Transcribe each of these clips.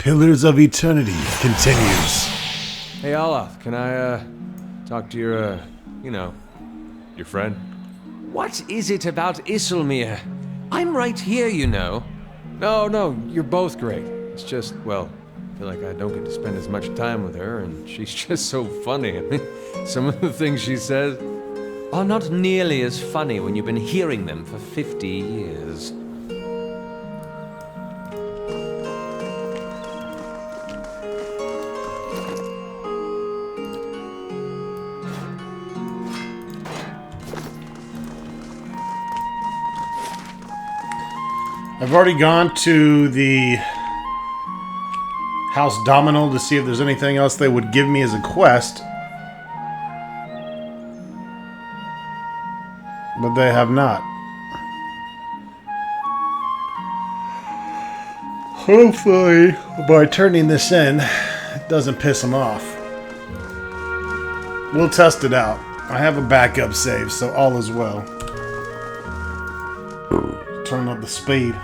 Pillars of Eternity continues. Hey, Olaf, can I, talk to your, your friend? What is it about Isilmir? I'm right here, you know. No, you're both great. It's just, well, I feel like I don't get to spend as much time with her, and she's just so funny. I mean, some of the things she says are not nearly as funny when you've been hearing them for 50 years. I've already gone to the House Domino to see if there's anything else they would give me as a quest. But they have not. Hopefully, by turning this in, it doesn't piss them off. We'll test it out. I have a backup save, so all is well. Turn up the speed.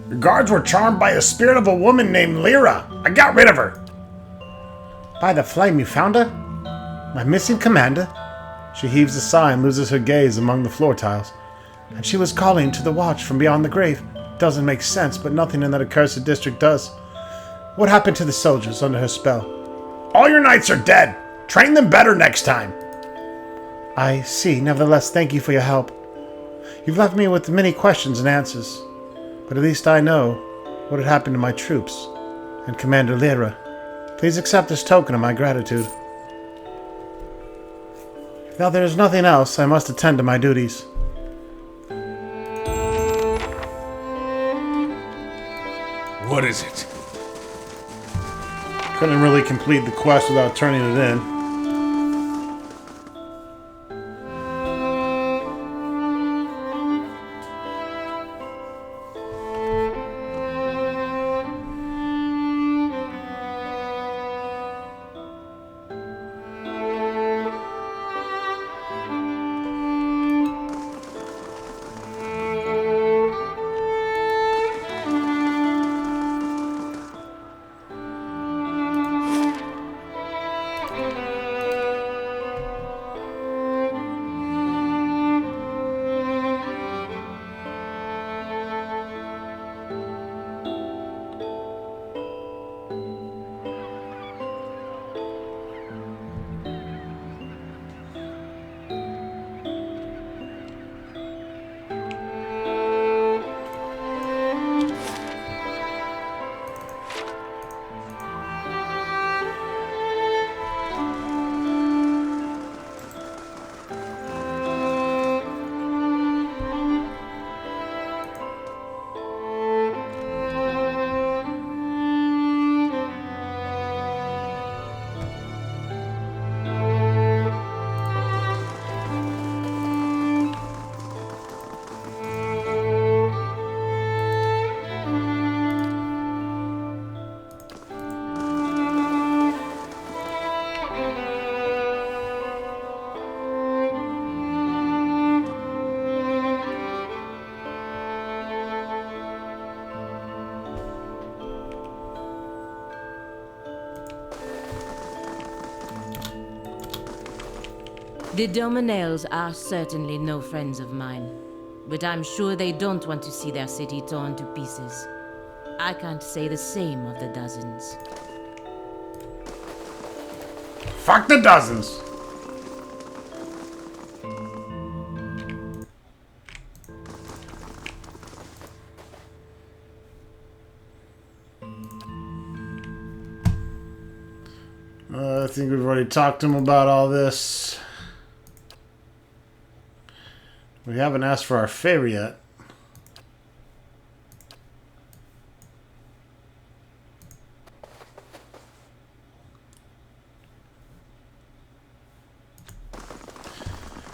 The guards were charmed by the spirit of a woman named Lyra. I got rid of her. By the flame, you found her? My missing commander? She heaves a sigh and loses her gaze among the floor tiles. And she was calling to the watch from beyond the grave. Doesn't make sense, but nothing in that accursed district does. What happened to the soldiers under her spell? All your knights are dead. Train them better next time. I see. Nevertheless, thank you for your help. You've left me with many questions and answers. But at least I know what had happened to my troops and Commander Lyra. Please accept this token of my gratitude. Now there is nothing else. I must attend to my duties. What is it? Couldn't really complete the quest without turning it in. The Dominales are certainly no friends of mine, but I'm sure they don't want to see their city torn to pieces. I can't say the same of the dozens. Fuck the dozens! I think we've already talked to him about all this. We haven't asked for our favor yet.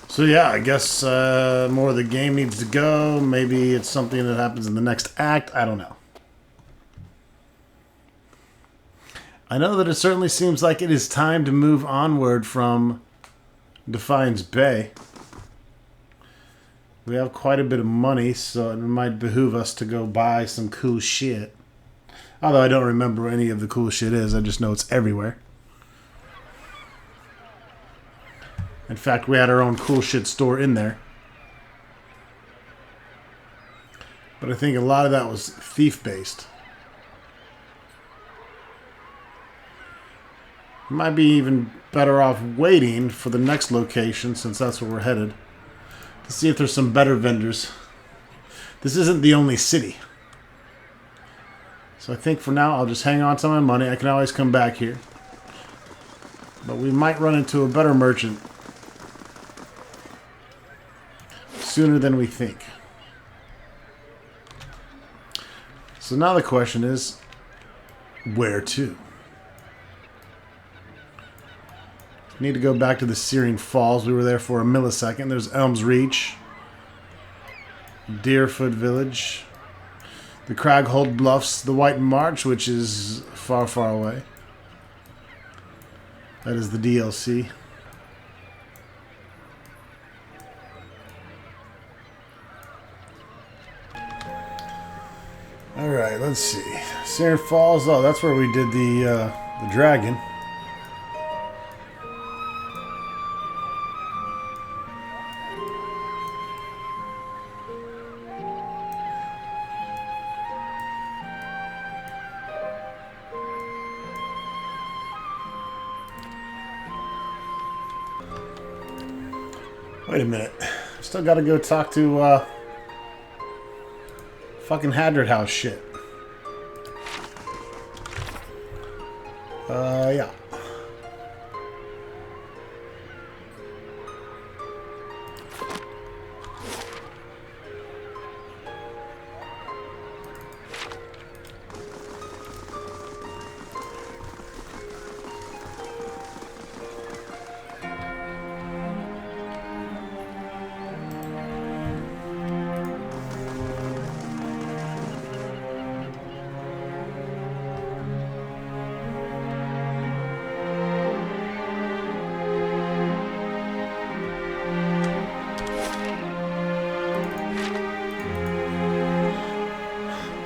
So yeah, I guess more of the game needs to go. Maybe it's something that happens in the next act. I don't know. I know that it certainly seems like it is time to move onward from Defiance Bay. We have quite a bit of money, so it might behoove us to go buy some cool shit. Although I don't remember where any of the cool shit is. I just know it's everywhere. In fact, we had our own cool shit store in there. But I think a lot of that was thief-based. Might be even better off waiting for the next location, since that's where we're headed, to see if there's some better vendors. This isn't the only city. So I think for now, I'll just hang on to my money. I can always come back here. But we might run into a better merchant sooner than we think. So now the question is, where to? Need to go back to the Searing Falls. We were there for a millisecond. There's Elm's Reach, Deerfoot Village, the Craghold Bluffs, the White March, which is far, far away. That is the DLC. Alright, let's see. Searing Falls, oh, that's where we did the dragon. Wait a minute. Still gotta go talk to, fucking Hadrid House shit. Yeah.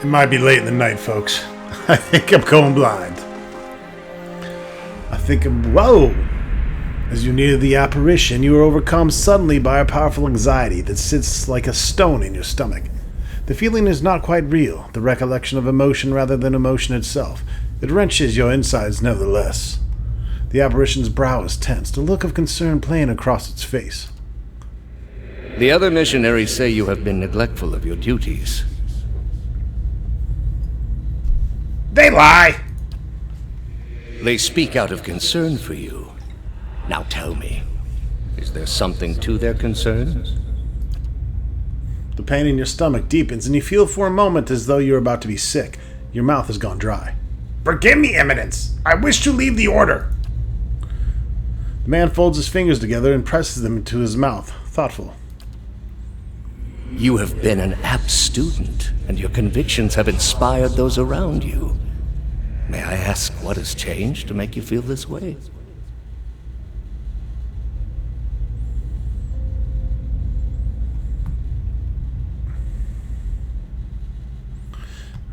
It might be late in the night, folks. I think I'm going blind. Whoa! As you near the apparition, you are overcome suddenly by a powerful anxiety that sits like a stone in your stomach. The feeling is not quite real, the recollection of emotion rather than emotion itself. It wrenches your insides nevertheless. The apparition's brow is tensed, a look of concern playing across its face. The other missionaries say you have been neglectful of your duties. They lie! They speak out of concern for you. Now tell me, is there something to their concerns? The pain in your stomach deepens, and you feel for a moment as though you're about to be sick. Your mouth has gone dry. Forgive me, Eminence. I wish to leave the Order. The man folds his fingers together and presses them to his mouth, thoughtful. You have been an apt student, and your convictions have inspired those around you. May I ask what has changed to make you feel this way?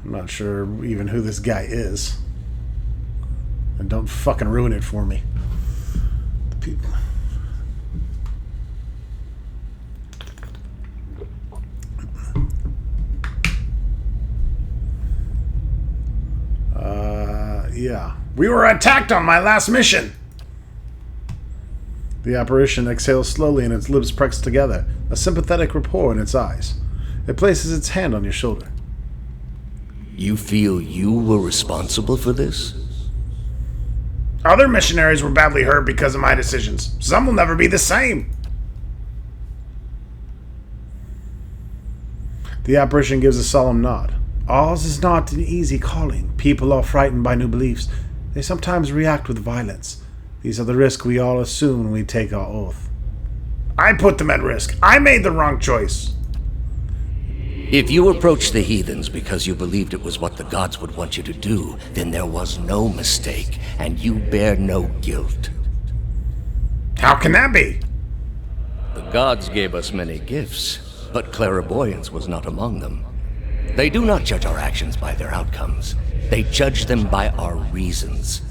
I'm not sure even who this guy is. And don't fucking ruin it for me. The people... Yeah. We were attacked on my last mission! The apparition exhales slowly and its lips press together, a sympathetic rapport in its eyes. It places its hand on your shoulder. You feel you were responsible for this? Other missionaries were badly hurt because of my decisions. Some will never be the same. The apparition gives a solemn nod. Ours is not an easy calling. People are frightened by new beliefs. They sometimes react with violence. These are the risks we all assume when we take our oath. I put them at risk. I made the wrong choice. If you approached the heathens because you believed it was what the gods would want you to do, then there was no mistake, and you bear no guilt. How can that be? The gods gave us many gifts, but clairvoyance was not among them. They do not judge our actions by their outcomes. They judge them by our reasons.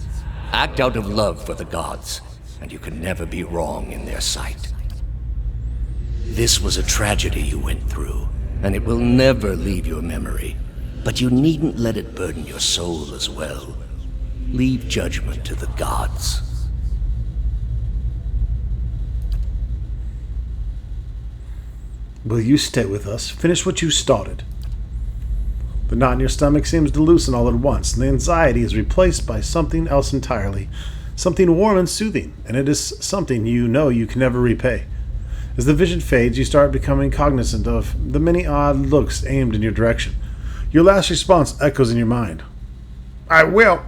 Act out of love for the gods, and you can never be wrong in their sight. This was a tragedy you went through, and it will never leave your memory. But you needn't let it burden your soul as well. Leave judgment to the gods. Will you stay with us? Finish what you started. The knot in your stomach seems to loosen all at once, and the anxiety is replaced by something else entirely. Something warm and soothing, and it is something you know you can never repay. As the vision fades, you start becoming cognizant of the many odd looks aimed in your direction. Your last response echoes in your mind. I will.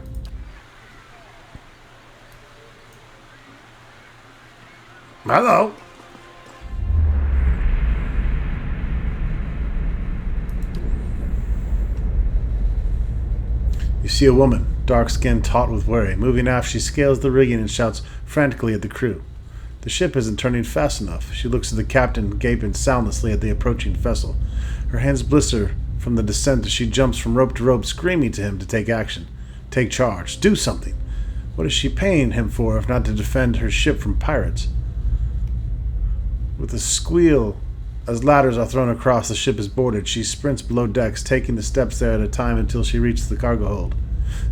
Hello. You see a woman, dark skin taut with worry, moving aft. She scales the rigging and shouts frantically at the crew. The ship isn't turning fast enough. She looks at the captain, gaping soundlessly at the approaching vessel. Her hands blister from the descent as she jumps from rope to rope, screaming to him to take action. Take charge. Do something. What is she paying him for if not to defend her ship from pirates? With a squeal, as ladders are thrown across, the ship is boarded. She sprints below decks, taking the steps there at a time until she reaches the cargo hold.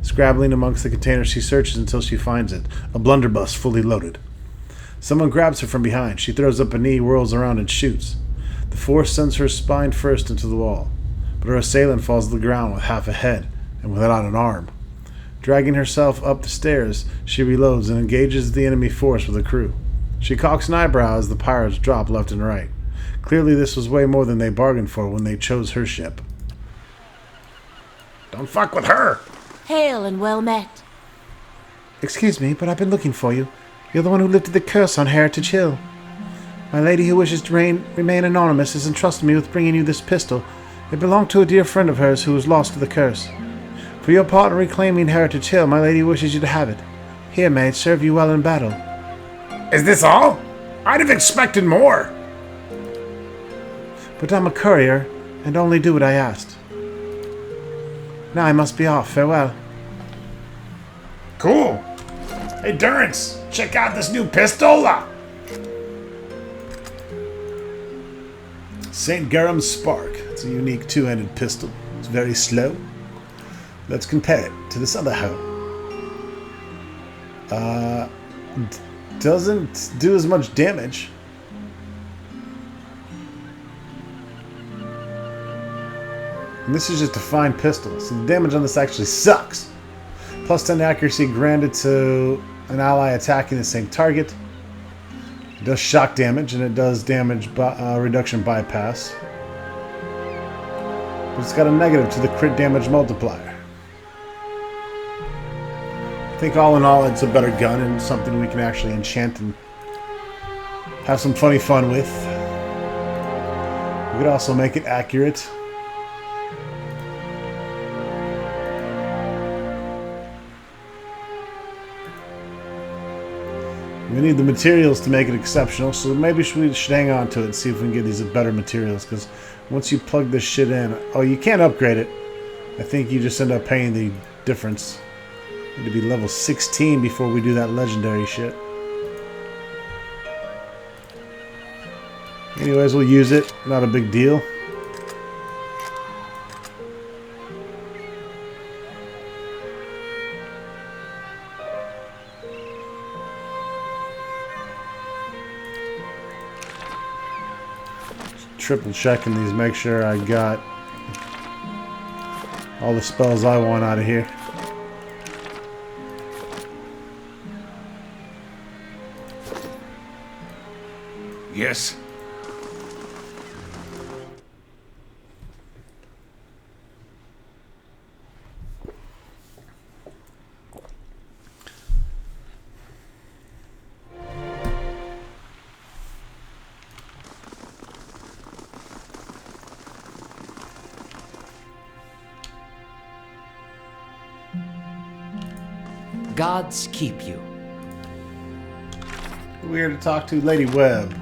Scrabbling amongst the containers, she searches until she finds it, a blunderbuss fully loaded. Someone grabs her from behind. She throws up a knee, whirls around, and shoots. The force sends her spine first into the wall, but her assailant falls to the ground with half a head and without an arm. Dragging herself up the stairs, she reloads and engages the enemy force with the crew. She cocks an eyebrow as the pirates drop left and right. Clearly this was way more than they bargained for when they chose her ship. Don't fuck with her! Hail and well met. Excuse me, but I've been looking for you. You're the one who lifted the curse on Heritage Hill. My lady who wishes to remain anonymous has entrusted me with bringing you this pistol. It belonged to a dear friend of hers who was lost to the curse. For your part in reclaiming Heritage Hill, my lady wishes you to have it. Here, may it serve you well in battle. Is this all? I'd have expected more. But I'm a courier, and only do what I asked. Now I must be off. Farewell. Cool. Hey, Durrance, check out this new pistola. St. Garam's Spark. It's a unique two-handed pistol. It's very slow. Let's compare it to this other hoe. Doesn't do as much damage. And this is just a fine pistol, so the damage on this actually sucks. Plus 10 accuracy granted to an ally attacking the same target. It does shock damage, and it does damage reduction bypass. But it's got a negative to the crit damage multiplier. I think all in all it's a better gun and something we can actually enchant and have some funny fun with. We could also make it accurate. We need the materials to make it exceptional, so maybe we should hang on to it and see if we can get these better materials, because once you plug this shit in... Oh, you can't upgrade it. I think you just end up paying the difference. Need to be level 16 before we do that legendary shit. Anyways, we'll use it. Not a big deal. Triple checking these, make sure I got all the spells I want out of here. Yes. gods keep you. We're to talk to Lady Webb.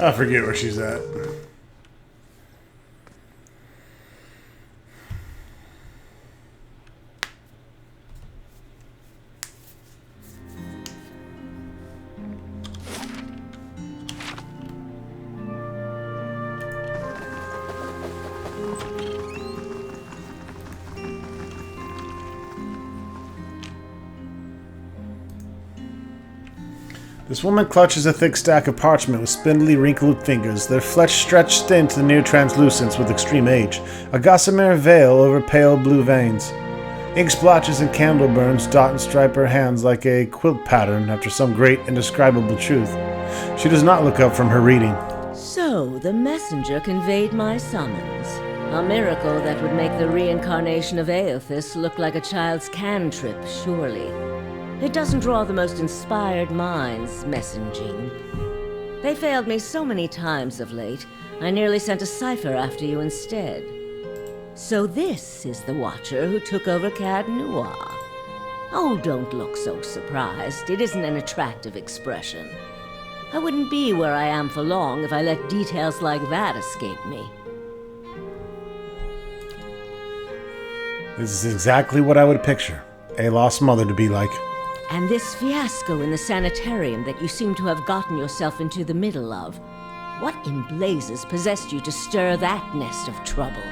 I forget where she's at. This woman clutches a thick stack of parchment with spindly, wrinkled fingers, their flesh stretched thin to near translucence with extreme age, a gossamer veil over pale blue veins. Ink splotches and candle burns dot and stripe her hands like a quilt pattern after some great indescribable truth. She does not look up from her reading. So, the messenger conveyed my summons. A miracle that would make the reincarnation of Aethys look like a child's cantrip, surely. It doesn't draw the most inspired minds, messaging. They failed me so many times of late, I nearly sent a cipher after you instead. So this is the Watcher who took over Cad Noir. Oh, don't look so surprised. It isn't an attractive expression. I wouldn't be where I am for long if I let details like that escape me. This is exactly what I would picture a lost mother to be like. And this fiasco in the Sanitarium that you seem to have gotten yourself into the middle of. What in blazes possessed you to stir that nest of trouble?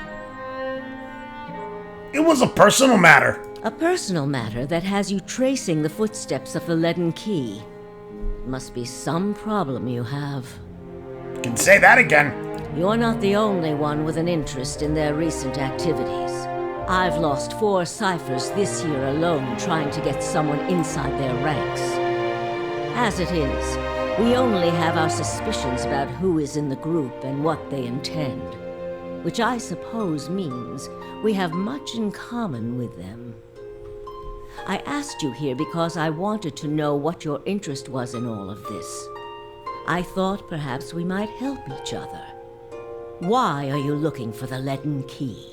It was a personal matter. A personal matter that has you tracing the footsteps of the leaden key. Must be some problem you have. You can say that again. You're not the only one with an interest in their recent activities. I've lost 4 ciphers this year alone trying to get someone inside their ranks. As it is, we only have our suspicions about who is in the group and what they intend, which I suppose means we have much in common with them. I asked you here because I wanted to know what your interest was in all of this. I thought perhaps we might help each other. Why are you looking for the leaden key?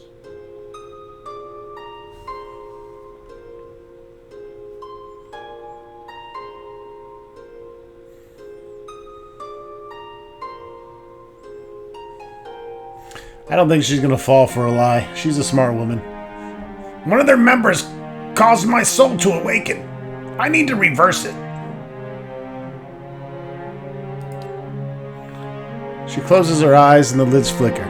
I don't think she's gonna fall for a lie. She's a smart woman. One of their members caused my soul to awaken. I need to reverse it. She closes her eyes and the lids flicker.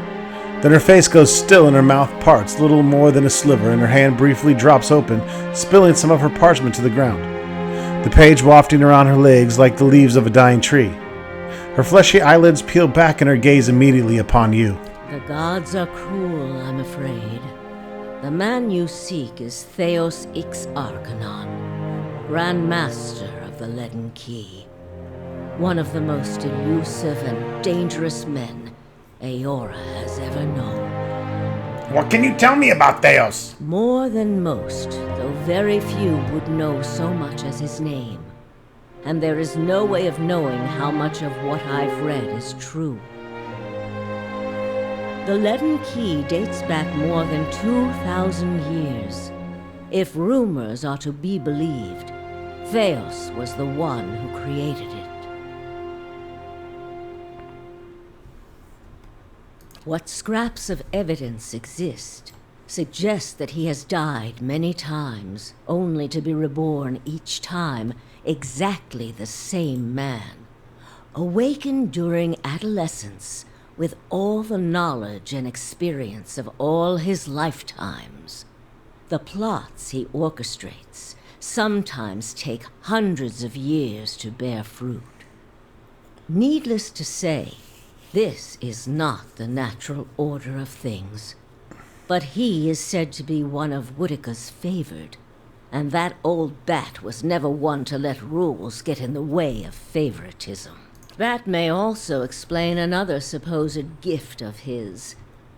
Then her face goes still and her mouth parts, little more than a sliver, and her hand briefly drops open, spilling some of her parchment to the ground. The page wafting around her legs like the leaves of a dying tree. Her fleshy eyelids peel back and her gaze immediately upon you. The gods are cruel, I'm afraid. The man you seek is Theos Ix Arcanon, Grand Master of the Leaden Key. One of the most elusive and dangerous men Aora has ever known. What can you tell me about Theos? More than most, though very few would know so much as his name. And there is no way of knowing how much of what I've read is true. The Leaden Key dates back more than 2,000 years. If rumors are to be believed, Theos was the one who created it. What scraps of evidence exist suggest that he has died many times, only to be reborn each time exactly the same man. Awakened during adolescence, with all the knowledge and experience of all his lifetimes. The plots he orchestrates sometimes take hundreds of years to bear fruit. Needless to say, this is not the natural order of things. But he is said to be one of Woodica's favored, and that old bat was never one to let rules get in the way of favoritism. That may also explain another supposed gift of his.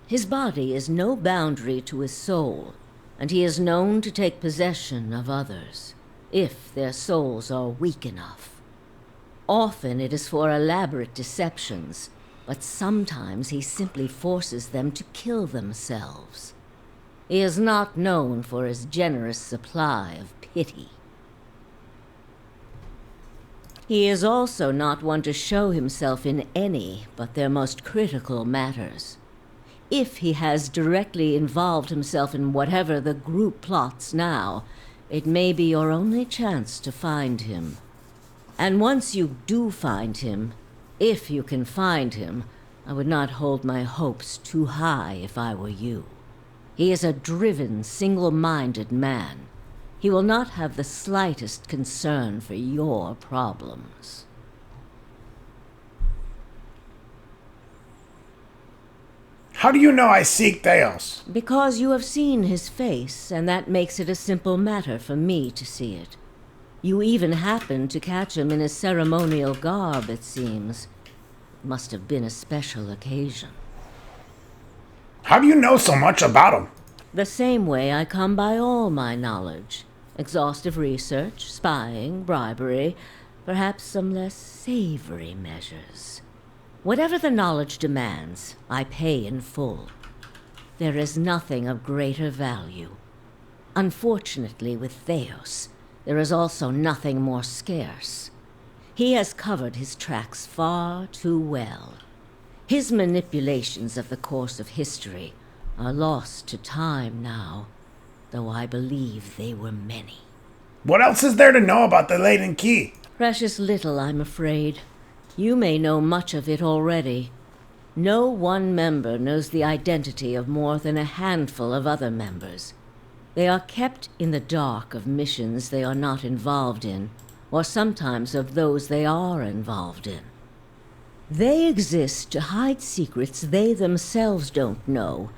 His body is no boundary to his soul, and he is known to take possession of others, if their souls are weak enough. Often it is for elaborate deceptions, but sometimes he simply forces them to kill themselves. He is not known for his generous supply of pity. He is also not one to show himself in any but their most critical matters. If he has directly involved himself in whatever the group plots now, it may be your only chance to find him. And once you do find him, if you can find him, I would not hold my hopes too high if I were you. He is a driven, single-minded man. He will not have the slightest concern for your problems. How do you know I seek Theos? Because you have seen his face, and that makes it a simple matter for me to see it. You even happened to catch him in his ceremonial garb, it seems. It must have been a special occasion. How do you know so much about him? The same way I come by all my knowledge. Exhaustive research, spying, bribery, perhaps some less savory measures. Whatever the knowledge demands, I pay in full. There is nothing of greater value. Unfortunately, with Theos, there is also nothing more scarce. He has covered his tracks far too well. His manipulations of the course of history are lost to time now, though I believe they were many. What else is there to know about the Lady Key? Precious little, I'm afraid. You may know much of it already. No one member knows the identity of more than a handful of other members. They are kept in the dark of missions they are not involved in, or sometimes of those they are involved in. They exist to hide secrets they themselves don't know,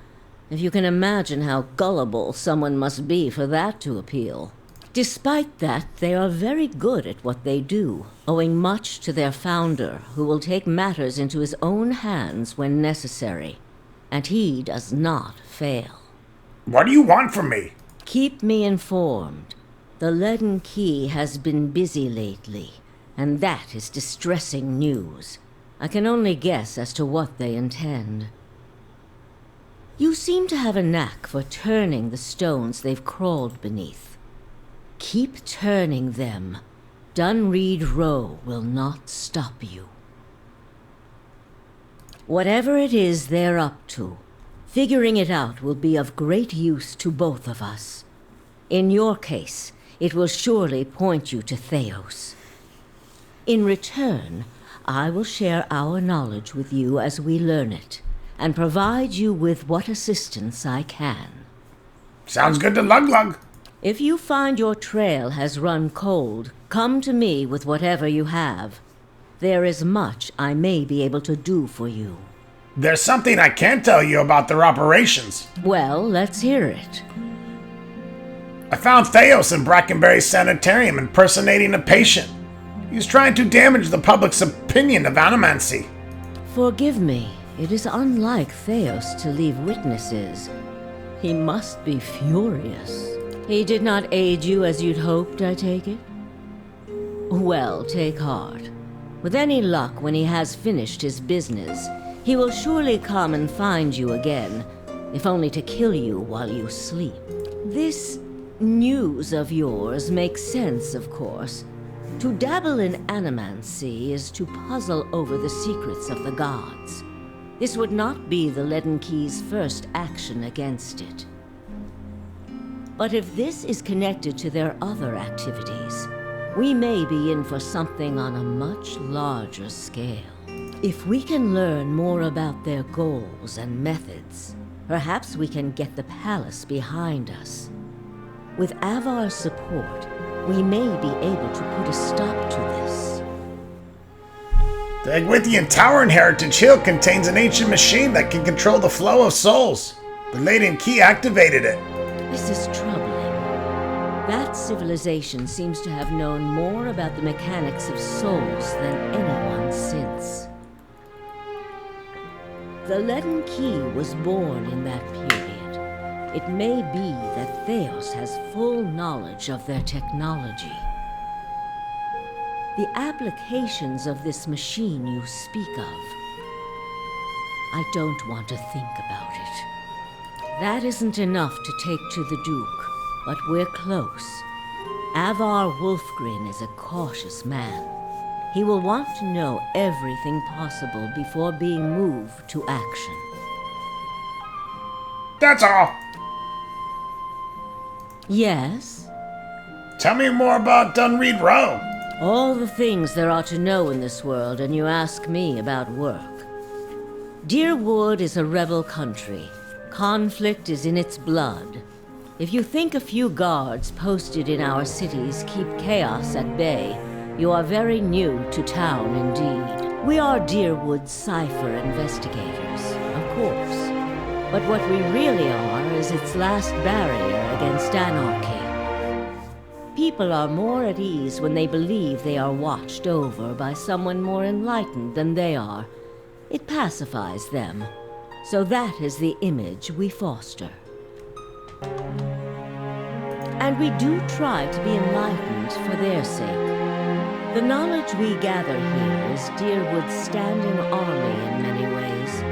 if you can imagine how gullible someone must be for that to appeal. Despite that, they are very good at what they do, owing much to their founder, who will take matters into his own hands when necessary. And he does not fail. What do you want from me? Keep me informed. The Leaden Key has been busy lately, and that is distressing news. I can only guess as to what they intend. You seem to have a knack for turning the stones they've crawled beneath. Keep turning them. Dunreed Row will not stop you. Whatever it is they're up to, figuring it out will be of great use to both of us. In your case, it will surely point you to Theos. In return, I will share our knowledge with you as we learn it, and provide you with what assistance I can. Sounds good to Lug-Lug. If you find your trail has run cold, come to me with whatever you have. There is much I may be able to do for you. There's something I can't tell you about their operations. Well, let's hear it. I found Theos in Brackenberry's Sanitarium impersonating a patient. He was trying to damage the public's opinion of animancy. Forgive me. It is unlike Theos to leave witnesses. He must be furious. He did not aid you as you'd hoped, I take it? Well, take heart. With any luck, when he has finished his business, he will surely come and find you again, if only to kill you while you sleep. This news of yours makes sense, of course. To dabble in animancy is to puzzle over the secrets of the gods. This would not be the Leaden Key's first action against it. But if this is connected to their other activities, we may be in for something on a much larger scale. If we can learn more about their goals and methods, perhaps we can get the palace behind us. With Avar's support, we may be able to put a stop to this. The Egwythian Tower in Heritage Hill contains an ancient machine that can control the flow of souls. The Lady Key activated it. This is troubling. That civilization seems to have known more about the mechanics of souls than anyone since. The leaden key was born in that period. It may be that Theos has full knowledge of their technology. The applications of this machine you speak of, I don't want to think about it. That isn't enough to take to the Duke, but we're close. Avar Wolfgren is a cautious man. He will want to know everything possible before being moved to action. That's all. Yes? Tell me more about Dunreed Row. All the things there are to know in this world, and you ask me about work. Deerwood is a rebel country. Conflict is in its blood. If you think a few guards posted in our cities keep chaos at bay, you are very new to town indeed. We are Deerwood's cipher investigators, of course. But what we really are is its last barrier against anarchy. People are more at ease when they believe they are watched over by someone more enlightened than they are. It pacifies them. So that is the image we foster. And we do try to be enlightened for their sake. The knowledge we gather here is Deerwood's standing army in many ways.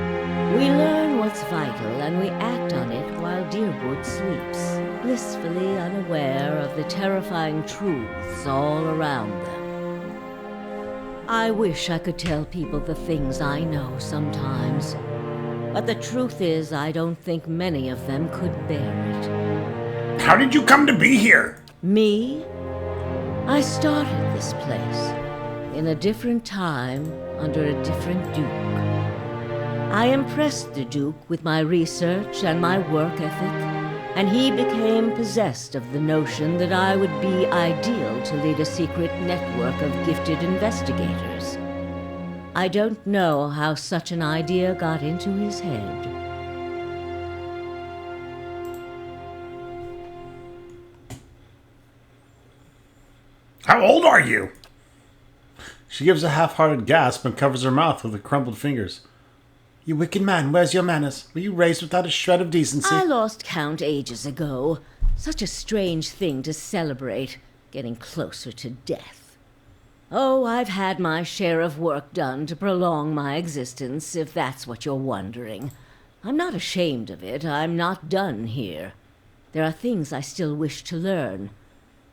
We learn what's vital and we act on it while Deerwood sleeps, blissfully unaware of the terrifying truths all around them. I wish I could tell people the things I know sometimes, but the truth is I don't think many of them could bear it. How did you come to be here? Me? I started this place, in a different time, under a different Duke. I impressed the Duke with my research and my work ethic, and he became possessed of the notion that I would be ideal to lead a secret network of gifted investigators. I don't know how such an idea got into his head. How old are you? She gives a half-hearted gasp and covers her mouth with her crumpled fingers. You wicked man, where's your manners? Were you raised without a shred of decency? I lost count ages ago. Such a strange thing to celebrate, getting closer to death. Oh, I've had my share of work done to prolong my existence, if that's what you're wondering. I'm not ashamed of it. I'm not done here. There are things I still wish to learn.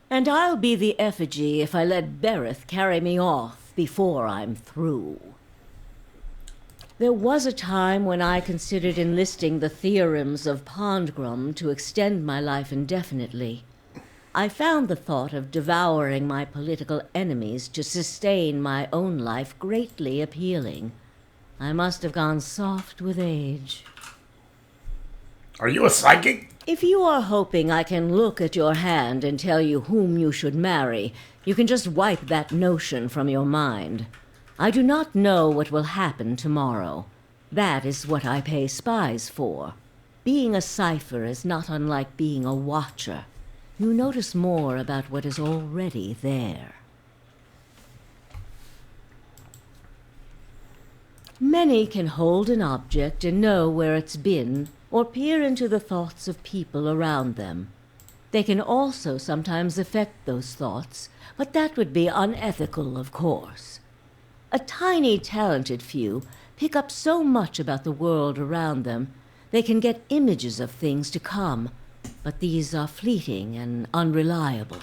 And I'll be the effigy if I let Bereth carry me off before I'm through. There was a time when I considered enlisting the theorems of Pondgrum to extend my life indefinitely. I found the thought of devouring my political enemies to sustain my own life greatly appealing. I must have gone soft with age. Are you a psychic? If you are hoping I can look at your hand and tell you whom you should marry, you can just wipe that notion from your mind. I do not know what will happen tomorrow. That is what I pay spies for. Being a cipher is not unlike being a watcher. You notice more about what is already there. Many can hold an object and know where it's been, or peer into the thoughts of people around them. They can also sometimes affect those thoughts, but that would be unethical, of course. A tiny, talented few pick up so much about the world around them, they can get images of things to come, but these are fleeting and unreliable.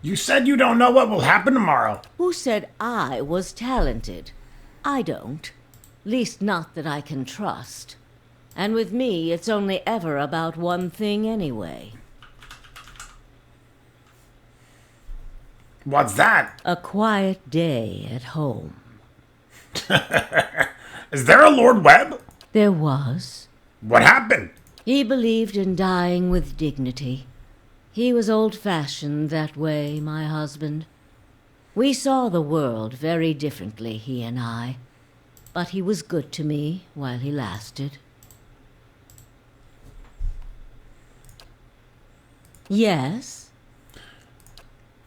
You said you don't know what will happen tomorrow. Who said I was talented? I don't. Least not that I can trust. And with me, it's only ever about one thing anyway. What's that? A quiet day at home. Is there a Lord Webb? There was. What happened? He believed in dying with dignity. He was old-fashioned that way, my husband. We saw the world very differently, he and I. But he was good to me while he lasted. Yes?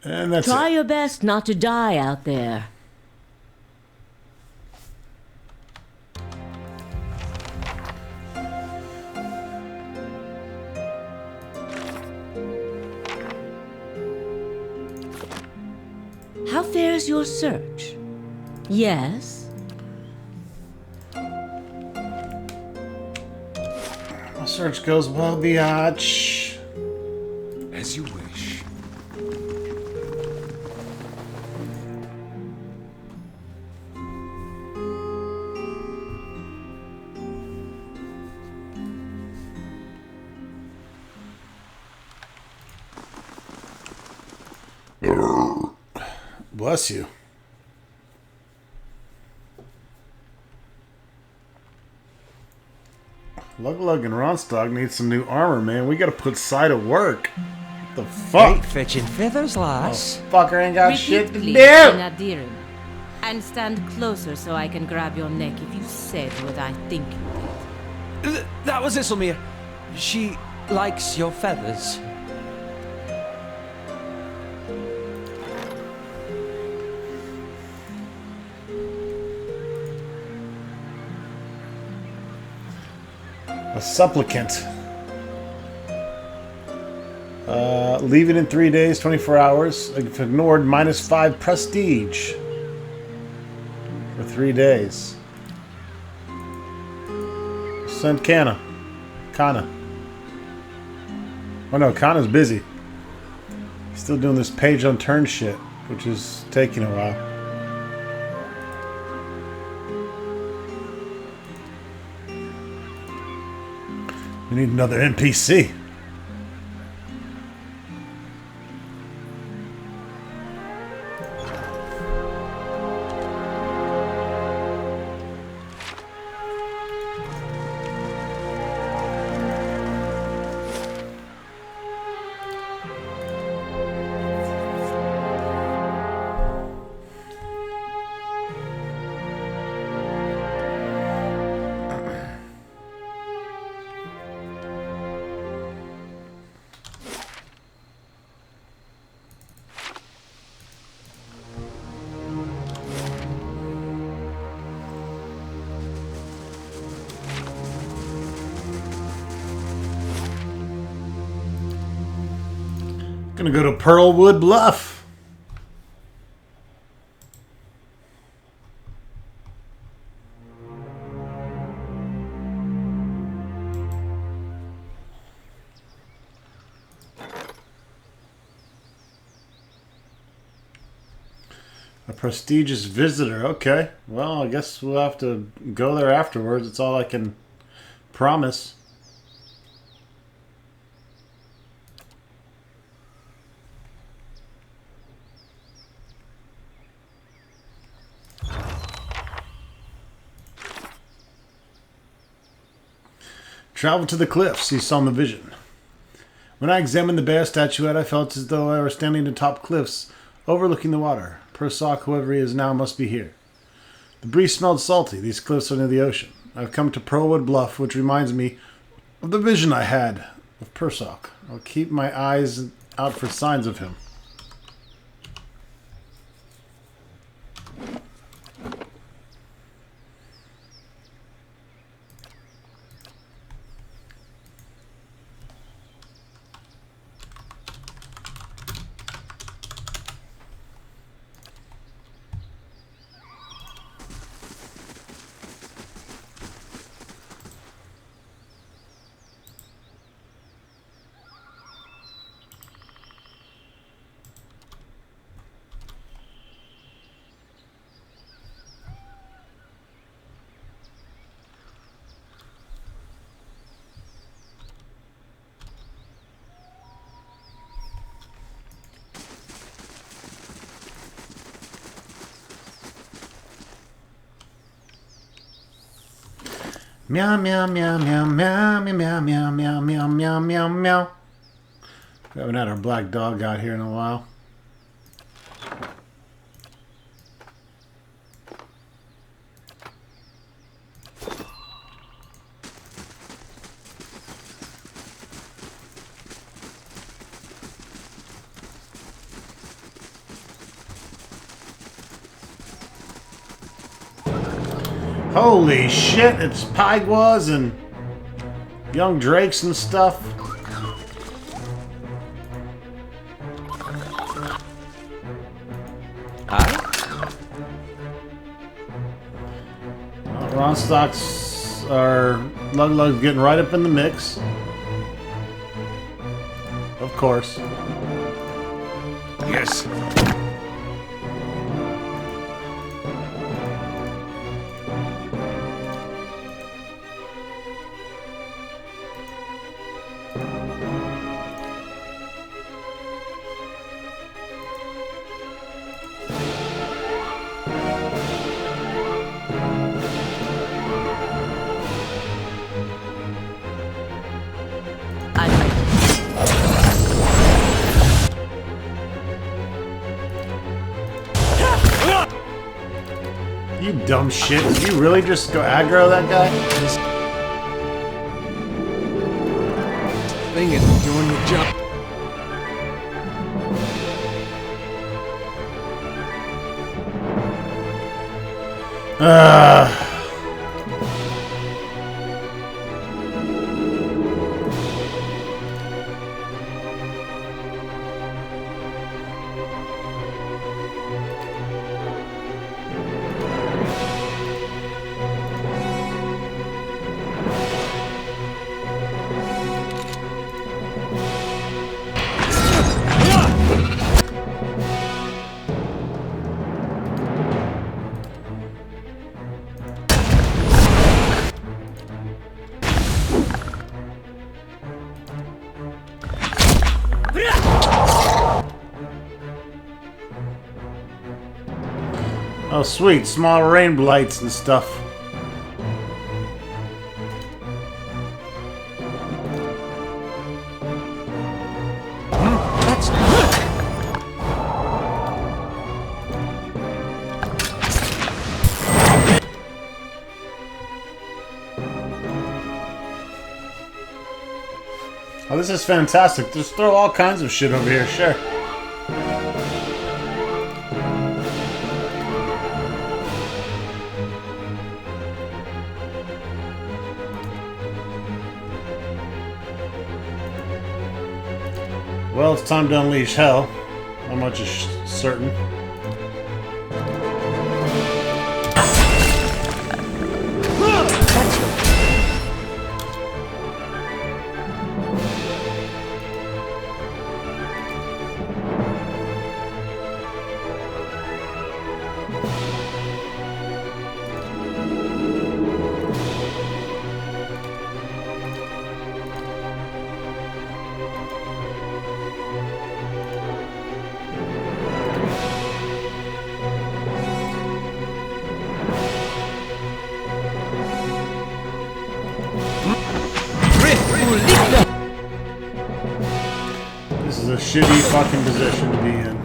And that's Try it. your best not to die out there. How fares your search? Yes? My search goes well, biatch. As you wish. Bless you. Lug and Ronstog need some new armor, man. We gotta put Sai to work. What the fuck? Fetching feathers, lass. Fucker ain't got Repeat, shit to please, do. Sanitarium. And stand closer so I can grab your neck if you said what I think you did. That was Isilmir. She likes your feathers. A supplicant. Leaving in 3 days, 24 hours. If ignored, -5 prestige. For 3 days. Send Kana. Oh no, Kana's busy. He's still doing this page on turn shit, which is taking a while. We need another NPC. Gonna go to Pearlwood Bluff. A prestigious visitor. Okay. Well, I guess we'll have to go there afterwards. It's all I can promise. Travel to the cliffs, he saw in the vision. When I examined the bear statuette, I felt as though I were standing atop cliffs, overlooking the water. Persoc, whoever he is now, must be here. The breeze smelled salty. These cliffs are near the ocean. I've come to Pearlwood Bluff, which reminds me of the vision I had of Persoc. I'll keep my eyes out for signs of him. Meow, meow, meow, meow, meow, meow, meow, meow, meow, meow, meow, meow. We haven't had our black dog out here in a while. Holy shit, it's Pyguas and young drakes and stuff. Ronstocks are Lug getting right up in the mix. Of course. Yes. You dumb shit. Did you really just go aggro that guy? This thing isn't doing the job. Oh, sweet. Small rain blights and stuff. Oh, this is fantastic. Just throw all kinds of shit over here, sure. Well, it's time to unleash hell. How much is certain? This is a shitty fucking position to be in.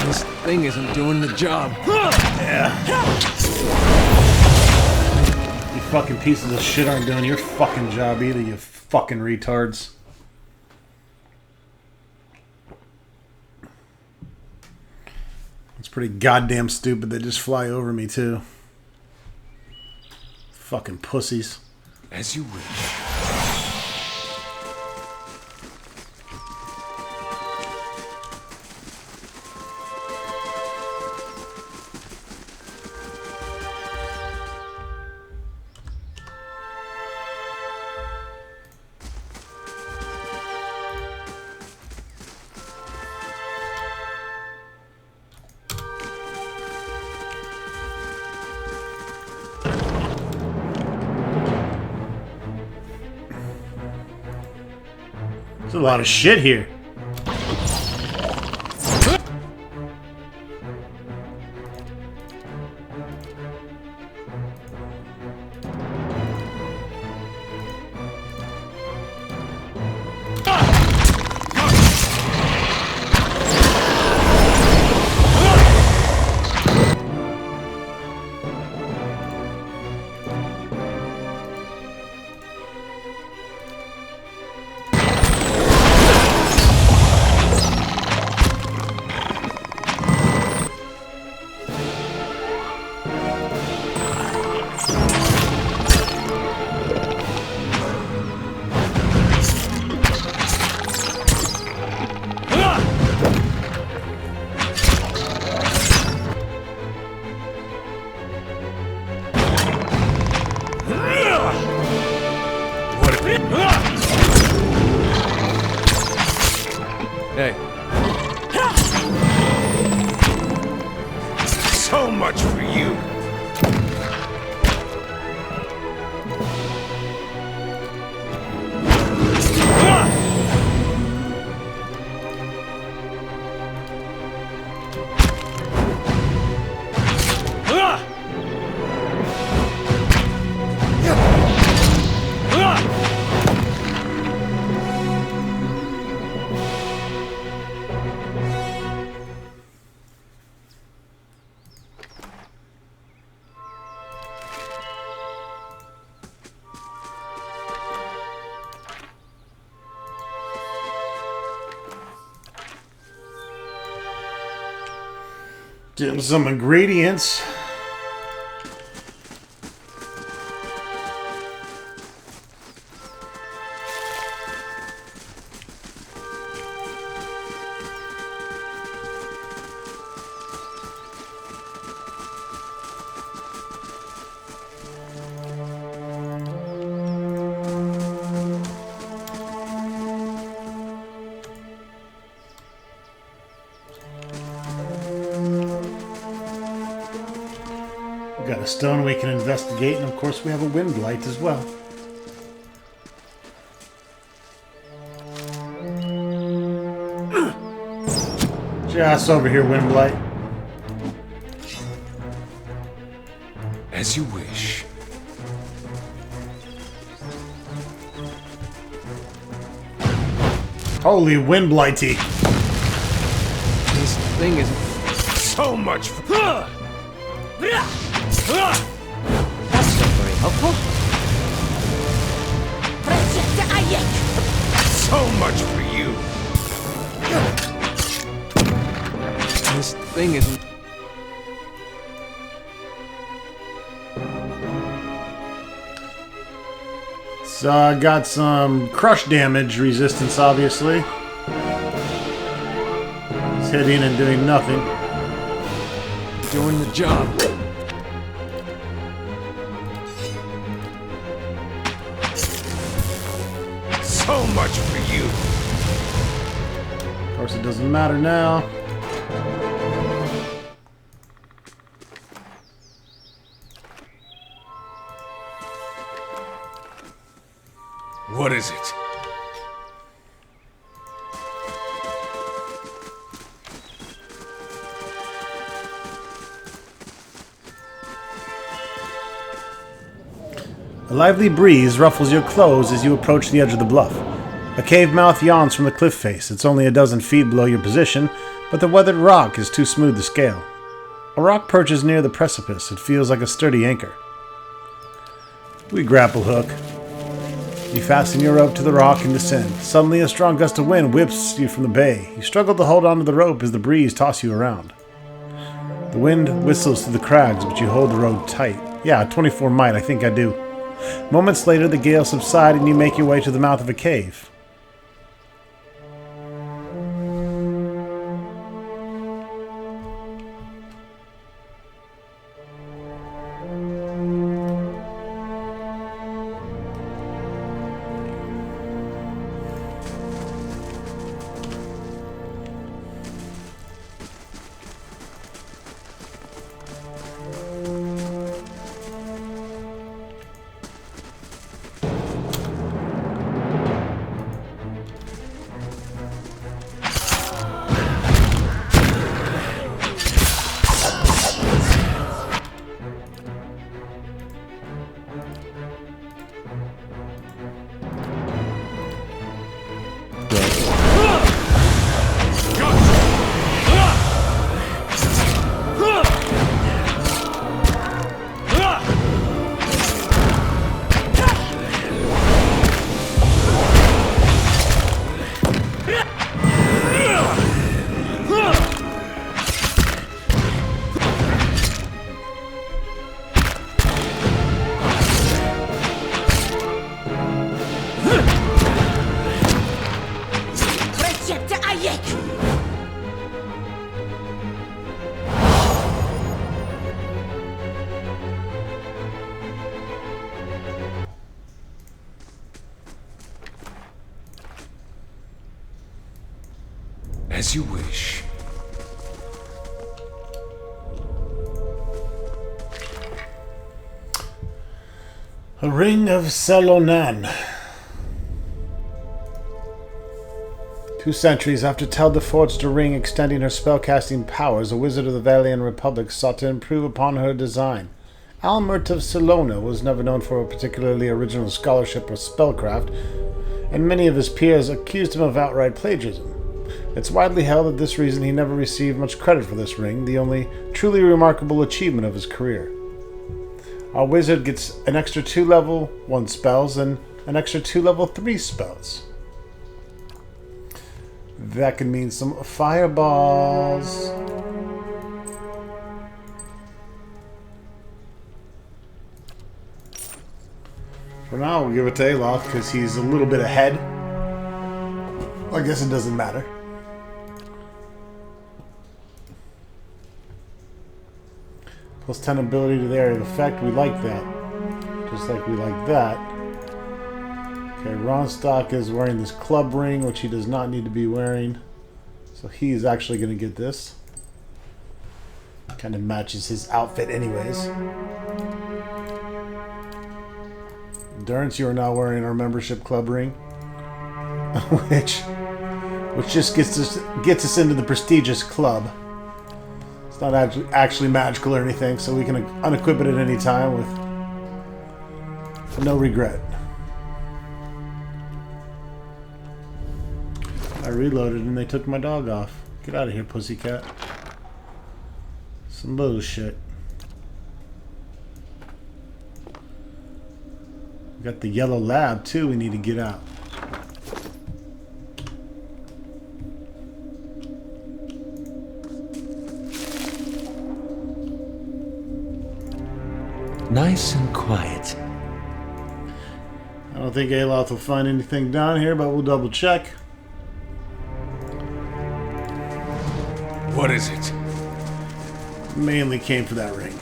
This thing isn't doing the job. Yeah. You fucking pieces of shit aren't doing your fucking job either, you fucking retards. It's pretty goddamn stupid they just fly over me too. Fucking pussies. As you wish. There's a lot of shit here. Getting some ingredients. Got a stone we can investigate, and of course we have a wind light as well. Just over here, wind light. As you wish. Holy wind blighty. This thing is so much. That's not very helpful. So much for you. This thing is. So I got some crush damage resistance, obviously. It's hitting and doing nothing. Doing the job. So much for you. Of course, it doesn't matter now. What is it? A lively breeze ruffles your clothes as you approach the edge of the bluff. A cave mouth yawns from the cliff face. It's only a dozen feet below your position, but the weathered rock is too smooth to scale. A rock perches near the precipice. It feels like a sturdy anchor. We grapple hook. You fasten your rope to the rock and descend. Suddenly, a strong gust of wind whips you from the bay. You struggle to hold onto the rope as the breeze tosses you around. The wind whistles through the crags, but you hold the rope tight. Yeah, 24 might, I think I do. Moments later, the gale subsides and you make your way to the mouth of a cave. As you wish. A ring of Selonan. 2 centuries after Telda forged a ring extending her spellcasting powers, a wizard of the Valian Republic sought to improve upon her design. Almert of Selona was never known for a particularly original scholarship or spellcraft, and many of his peers accused him of outright plagiarism. It's widely held that this reason he never received much credit for this ring, the only truly remarkable achievement of his career. Our wizard gets an extra 2 level 1 spells and an extra 2 level 3 spells. That can mean some fireballs. For now, we'll give it to Aloth because he's a little bit ahead. I guess it doesn't matter. Plus 10 ability to the area of effect. We like that. Just like we like that. Okay, Ronstock is wearing this club ring, which he does not need to be wearing. So he's actually going to get this. Kind of matches his outfit anyways. Endurance, you are now wearing our membership club ring. which just gets us into the prestigious club. It's not actually magical or anything, so we can unequip it at any time with no regret. I reloaded and they took my dog off. Get out of here, pussycat. Some bullshit. We got the yellow lab too we need to get out. Nice and quiet. I don't think Aloth will find anything down here, but we'll double check. What is it? Mainly came for that ring.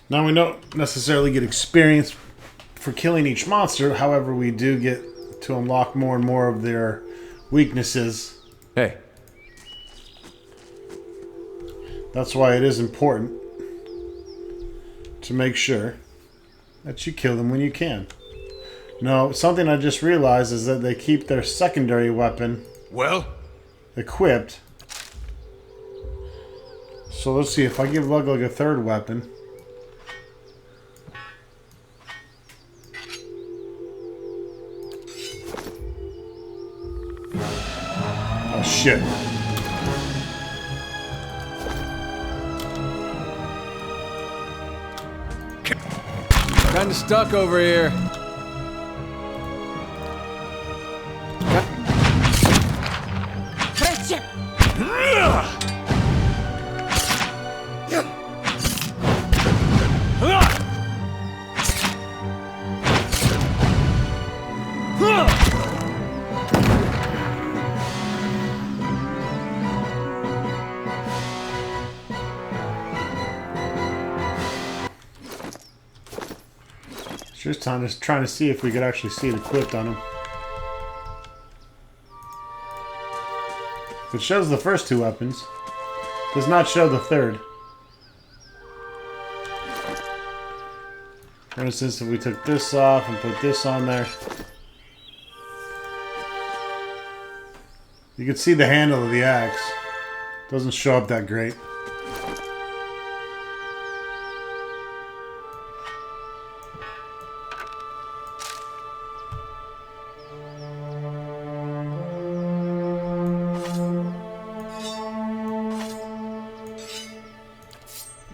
Now we don't necessarily get experience for killing each monster, however we do get to unlock more and more of their weaknesses. Hey. That's why it is important to make sure that you kill them when you can. No, something I just realized is that they keep their secondary weapon equipped. So let's see, if I give Lug a third weapon. Oh shit. Kinda stuck over here. Just trying to see if we could actually see it equipped on him. It shows the first two weapons. Does not show the third. For instance, if we took this off and put this on there, you can see the handle of the axe. Doesn't show up that great.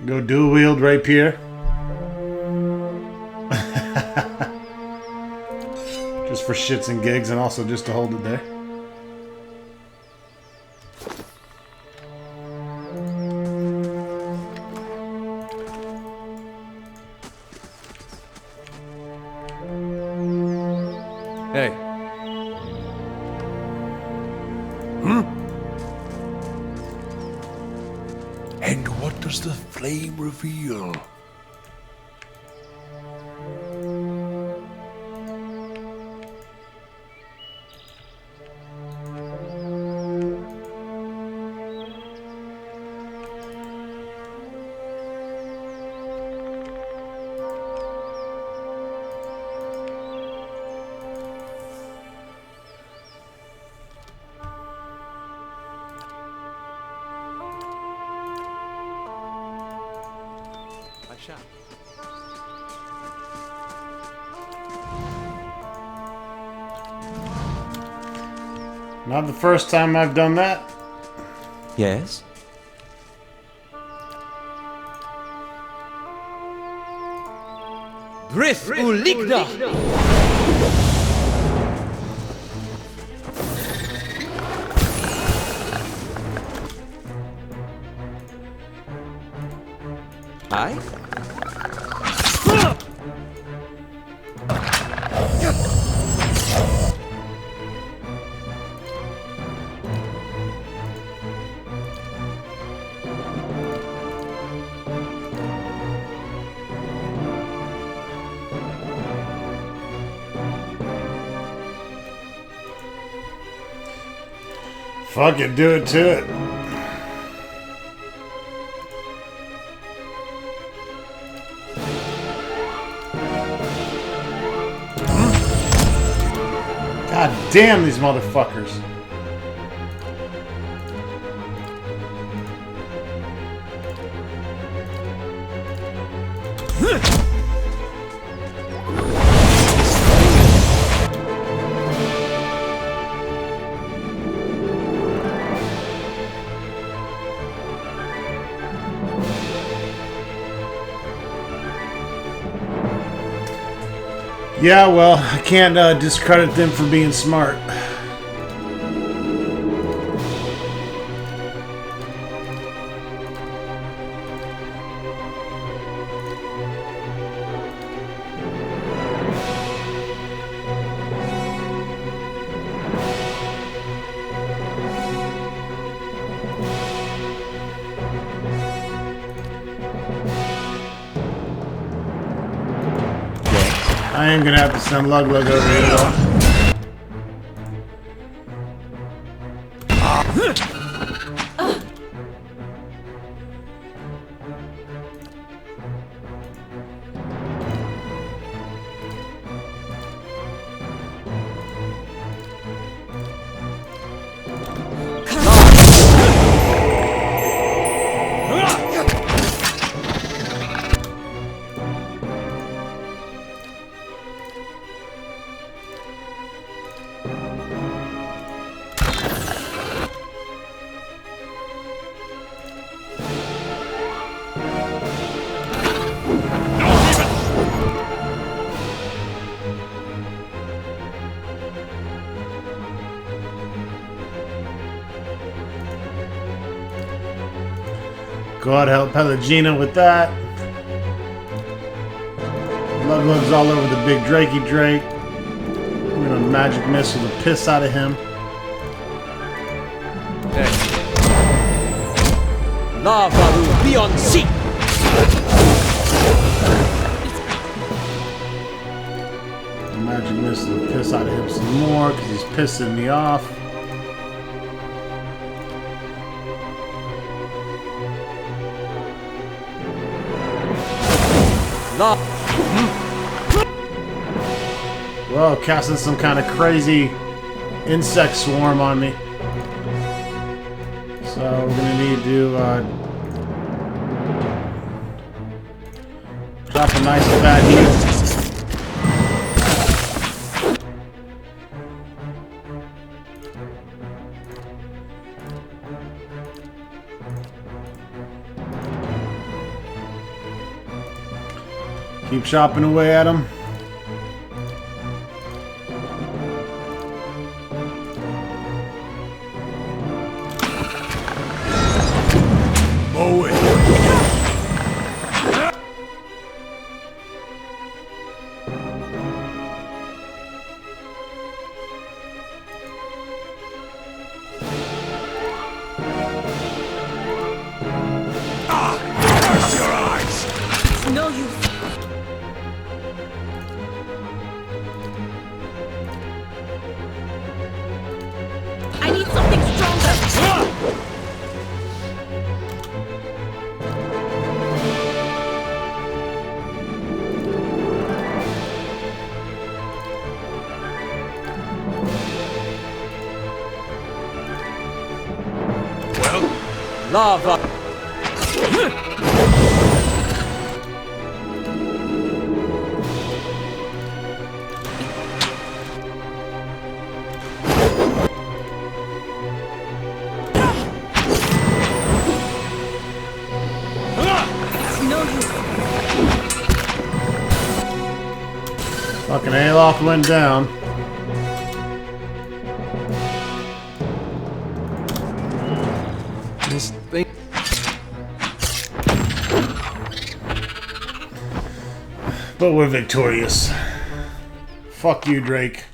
Go dual wield rapier. Just for shits and gigs, and also just to hold it there. Hey. And what does the flame reveal? Not the first time I've done that. Yes? Brith Uligna! Hi? Fuck it, do it to it. God damn these motherfuckers. Yeah, well, I can't discredit them for being smart. I am gonna have to send Lug over here though. God help Pelagina with that. Lug's all over the big Drakey Drake. We're gonna magic missile the piss out of him. Lava will be on sea! Magic missile the piss out of him some more because he's pissing me off. Whoa, casting some kind of crazy insect swarm on me. So we're gonna need to drop a nice fat heal. Keep chopping away at him. Mow it. Curse your eyes! No use. I need something stronger. Lava! Fucking Aloft went down. This thing. But we're victorious. Fuck you, Drake.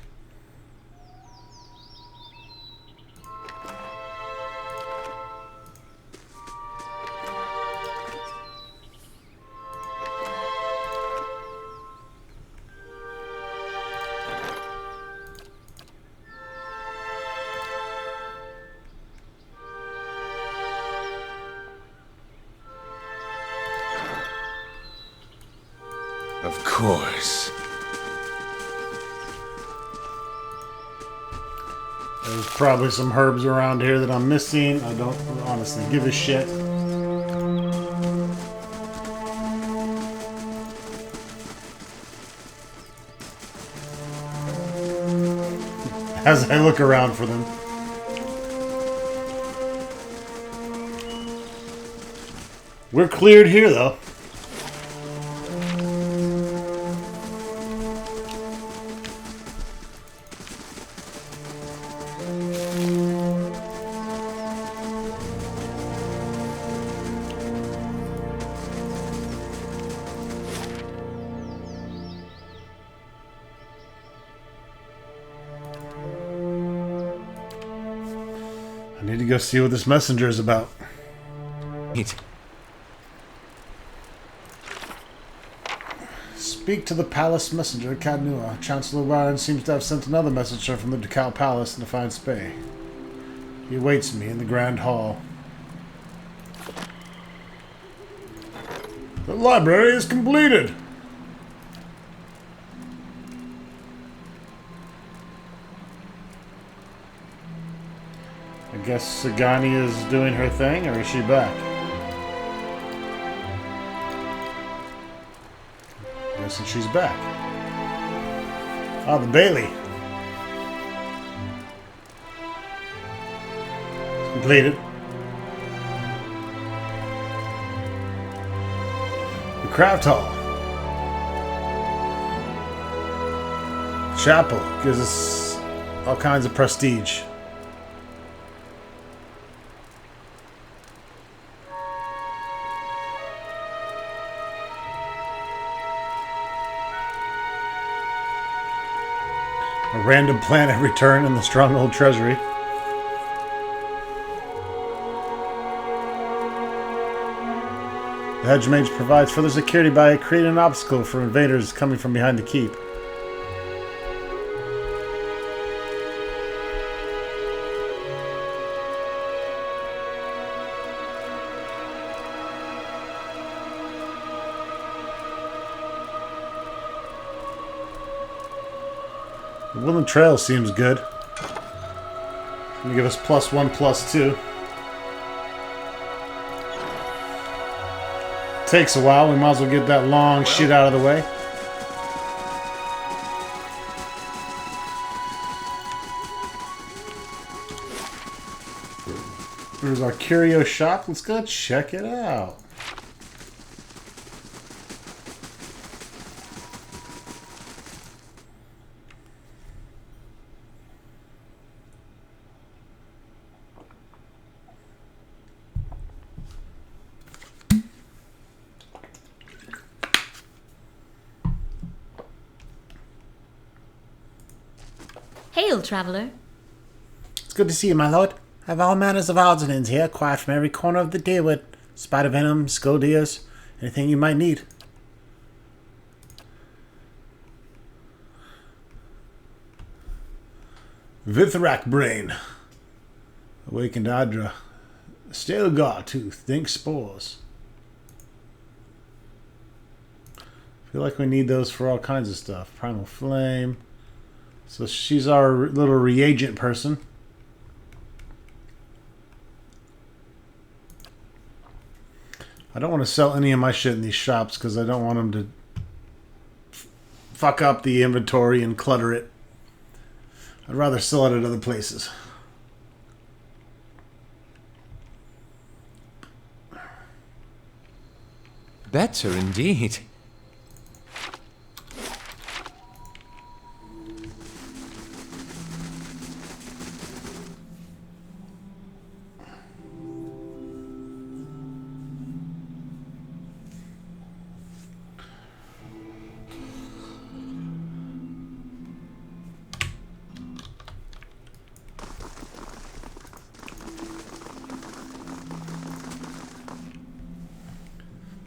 Of course. There's probably some herbs around here that I'm missing. I don't honestly give a shit. As I look around for them. We're cleared here, though. I need to go see what this messenger is about. Neat. Speak to the palace messenger, Cadnua. Chancellor Warren seems to have sent another messenger from the Ducal Palace in Defiance Bay. He awaits me in the Grand Hall. The library is completed! I guess Sagani is doing her thing, or is she back? Guessing she's back. Ah, the Bailey. It's completed. The Craft Hall. Chapel gives us all kinds of prestige. A random plant every turn in the Stronghold Treasury. The Hedge Mage provides further security by creating an obstacle for invaders coming from behind the keep. The Woodland Trail seems good. Gonna give us +1/+2. Takes a while, we might as well get that long shit out of the way. There's our curio shop. Let's go check it out. Hail, traveler. It's good to see you, my lord. I have all manners of odds and ends here, acquired from every corner of the Deerwood. Spider venom, skull deers, anything you might need. Vithrak brain. Awakened Adra. Stale Gartooth. Think spores. Feel like we need those for all kinds of stuff. Primal Flame. So she's our little reagent person. I don't want to sell any of my shit in these shops because I don't want them to fuck up the inventory and clutter it. I'd rather sell it at other places. Better indeed.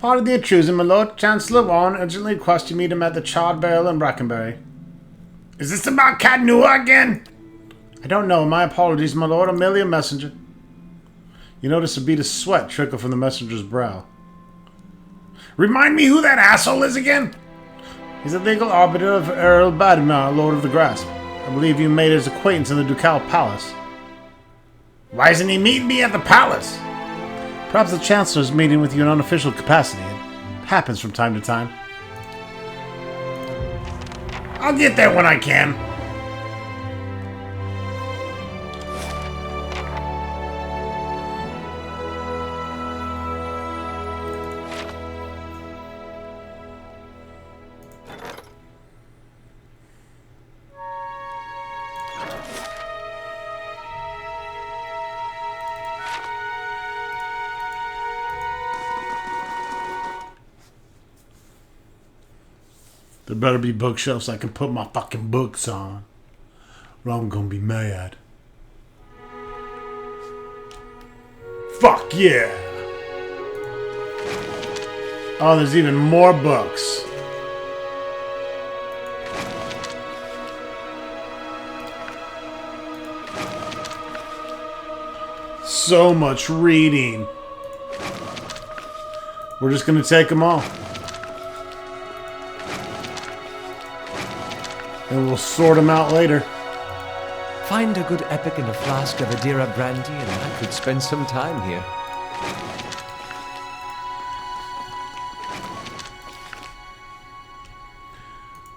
Pardon the intrusion, my lord. Chancellor Warren urgently requests you meet him at the Charred Barrel in Brackenbury. Is this about Cadnua again? I don't know. My apologies, my lord. I'm merely a messenger. You notice a bead of sweat trickle from the messenger's brow. Remind me who that asshole is again? He's the legal arbiter of Earl Badmar, Lord of the Grasp. I believe you made his acquaintance in the Ducal Palace. Why isn't he meeting me at the palace? Perhaps the Chancellor's meeting with you in unofficial capacity. It happens from time to time. I'll get there when I can. There better be bookshelves I can put my fucking books on, or I'm gonna be mad. Fuck yeah! Oh, there's even more books. So much reading. We're just gonna take them all. And we'll sort them out later. Find a good epic and a flask of Adira brandy, and I could spend some time here.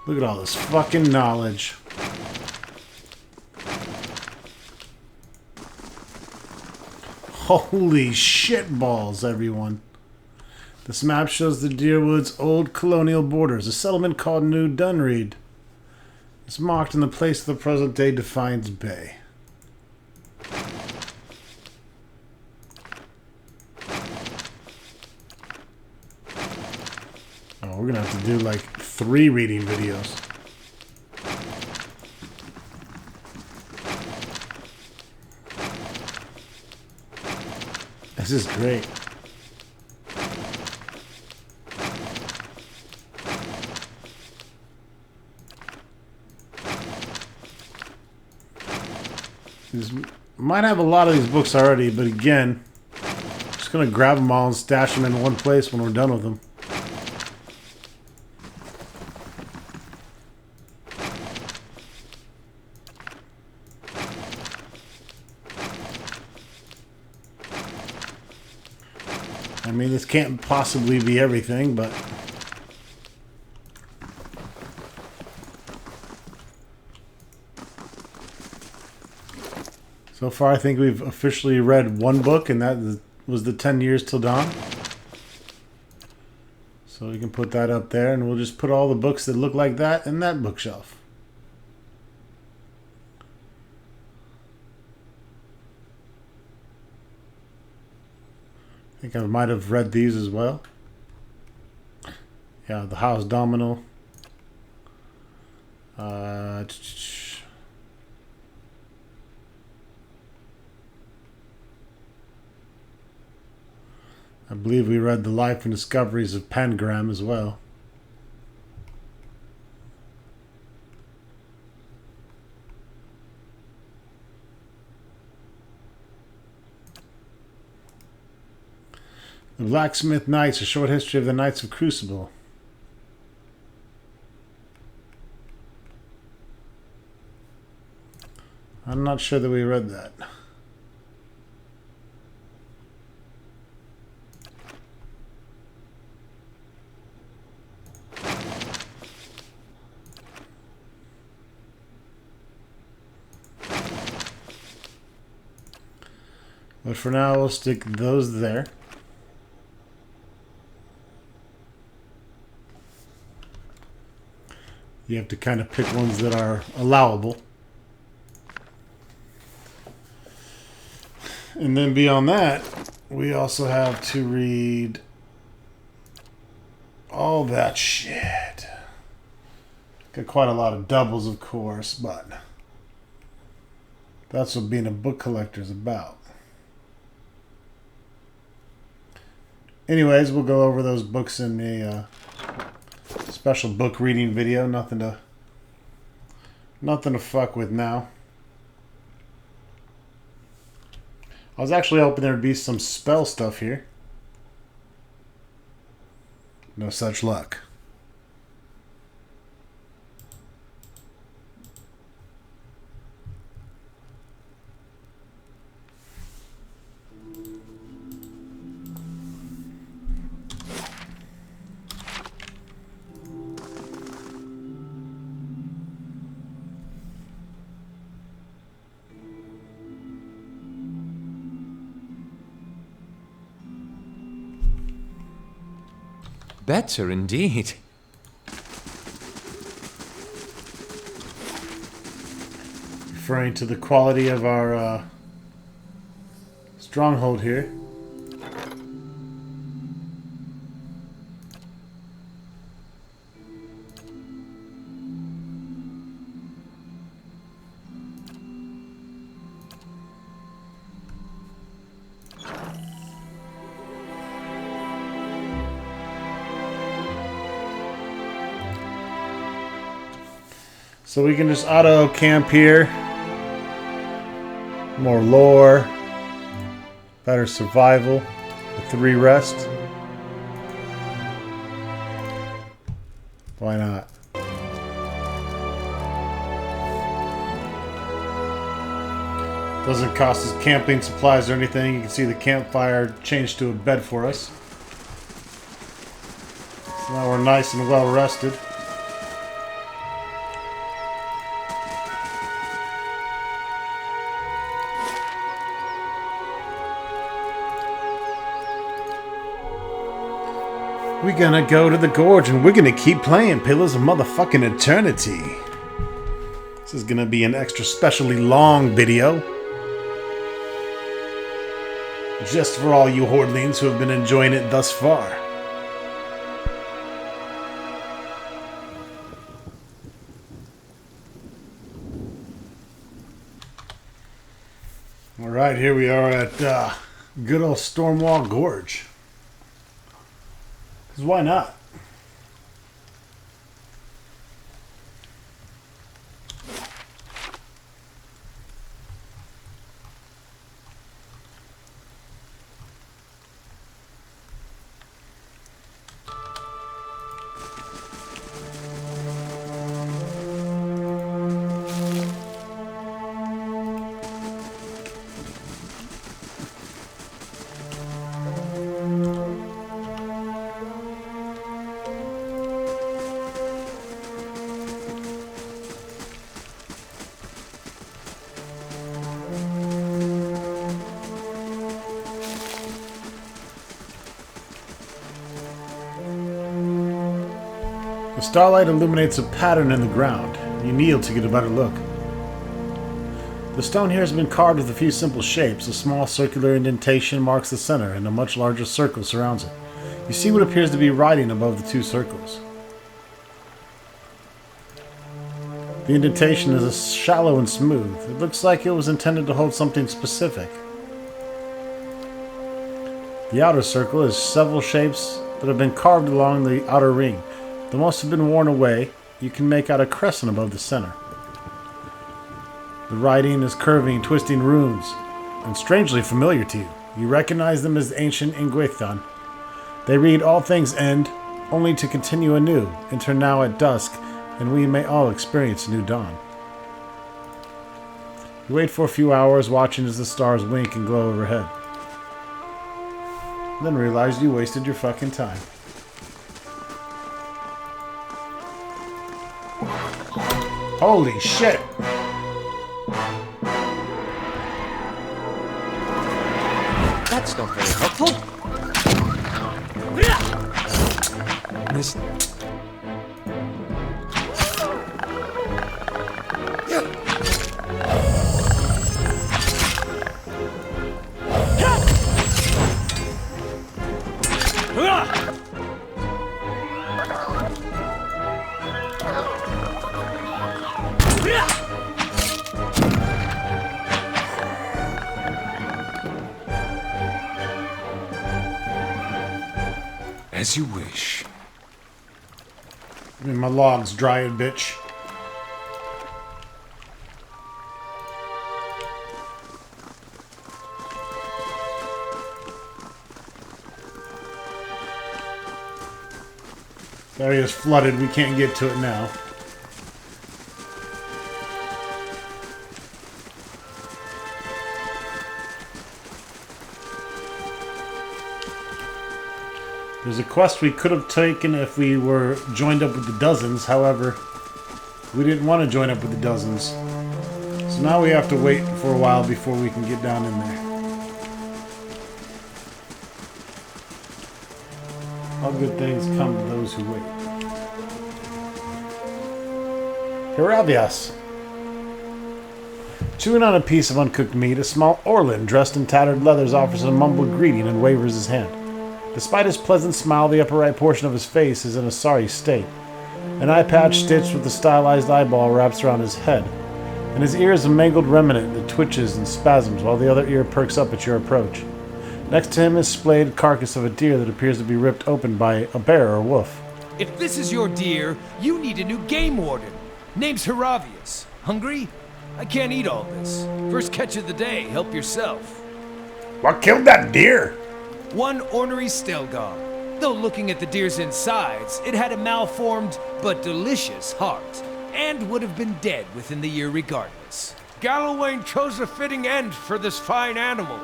Look at all this fucking knowledge. Holy shitballs, everyone. This map shows the Deerwood's old colonial borders, a settlement called New Dunreed. It's marked in the place of the present-day Defiance Bay. Oh, we're gonna have to do like 3 reading videos. This is great. Might have a lot of these books already, but again, just gonna grab them all and stash them in one place when we're done with them. I mean, this can't possibly be everything, but so far, I think we've officially read 1 book, and that was the 10 Years Till Dawn. So we can put that up there, and we'll just put all the books that look like that in that bookshelf. I think I might have read these as well. Yeah, The House Domino. I believe we read The Life and Discoveries of Pangram as well. The Blacksmith Knights, a short history of the Knights of Crucible. I'm not sure that we read that. But for now, we'll stick those there. You have to kind of pick ones that are allowable. And then beyond that, we also have to read all that shit. Got quite a lot of doubles, of course, but that's what being a book collector is about. Anyways, we'll go over those books in a special book reading video. Nothing to fuck with now. I was actually hoping there'd be some spell stuff here. No such luck. Better indeed. Referring to the quality of our stronghold here. So we can just auto camp here. More lore. Better survival. With 3 rest. Why not? Doesn't cost us camping supplies or anything. You can see the campfire changed to a bed for us. So now we're nice and well rested. We're gonna go to the Gorge and we're gonna keep playing Pillars of Motherfucking Eternity. This is gonna be an extra specially long video. Just for all you hordlings who have been enjoying it thus far. Alright, here we are at good old Stormwall Gorge. Because why not? The starlight illuminates a pattern in the ground. You kneel to get a better look. The stone here has been carved with a few simple shapes. A small circular indentation marks the center, and a much larger circle surrounds it. You see what appears to be writing above the 2 circles. The indentation is shallow and smooth. It looks like it was intended to hold something specific. The outer circle has several shapes that have been carved along the outer ring. The most have been worn away. You can make out a crescent above the center. The writing is curving, twisting runes, and strangely familiar to you. You recognize them as the ancient Ingwithon. They read, "All things end, only to continue anew. Enter now at dusk, and we may all experience a new dawn." You wait for a few hours, watching as the stars wink and glow overhead. Then realize you wasted your fucking time. Holy shit! That's not very helpful. This... As you wish. I mean, my log's drying, bitch. The area is flooded. We can't get to it now. There's a quest we could have taken if we were joined up with the dozens. However, we didn't want to join up with the dozens. So now we have to wait for a while before we can get down in there. All good things come to those who wait. Hiravias. Chewing on a piece of uncooked meat, a small Orlin dressed in tattered leathers offers a mumbled greeting and wavers his hand. Despite his pleasant smile, the upper right portion of his face is in a sorry state. An eye patch stitched with a stylized eyeball wraps around his head. In his ear is a mangled remnant that twitches and spasms while the other ear perks up at your approach. Next to him is splayed carcass of a deer that appears to be ripped open by a bear or wolf. If this is your deer, you need a new game warden. Name's Hiravias. Hungry? I can't eat all this. First catch of the day, help yourself. What killed that deer? One ornery Stelgar. Though looking at the deer's insides, it had a malformed but delicious heart, and would have been dead within the year regardless. Gallowayne chose a fitting end for this fine animal.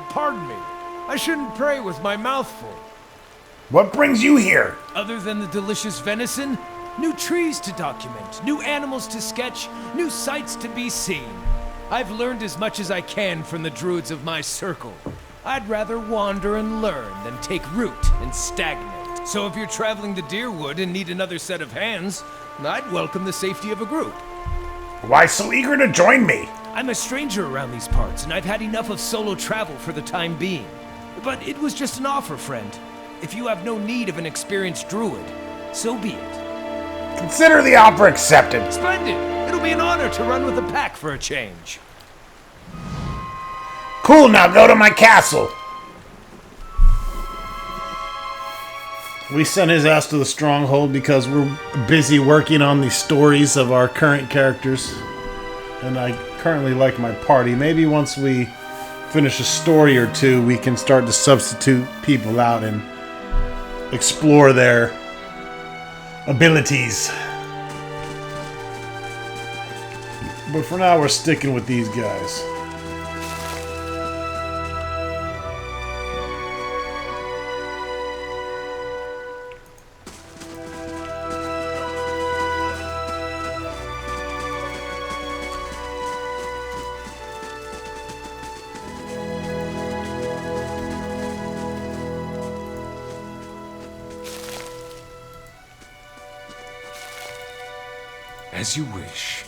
Pardon me, I shouldn't pray with my mouth full. What brings you here? Other than the delicious venison, new trees to document, new animals to sketch, new sights to be seen. I've learned as much as I can from the druids of my circle. I'd rather wander and learn than take root and stagnate. So if you're traveling to Deerwood and need another set of hands, I'd welcome the safety of a group. Why so eager to join me? I'm a stranger around these parts, and I've had enough of solo travel for the time being. But it was just an offer, friend. If you have no need of an experienced druid, so be it. Consider the offer accepted. Splendid! It'll be an honor to run with the pack for a change. Cool, now go to my castle. We sent his ass to the stronghold because we're busy working on the stories of our current characters. And I currently like my party. Maybe once we finish a story or two, we can start to substitute people out and explore their abilities. But for now, we're sticking with these guys. As you wish.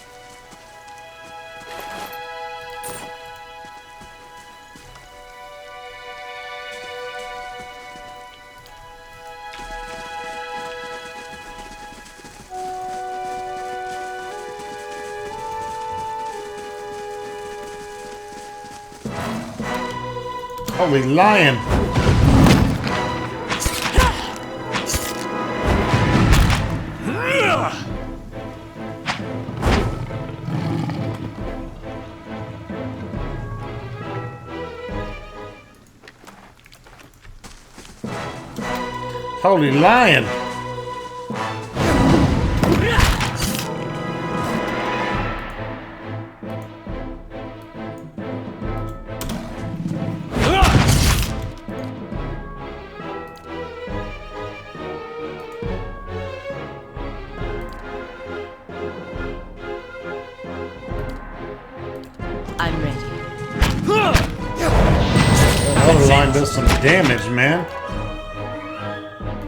Holy lion! Holy lion! I'm ready. That other line does some damage, man.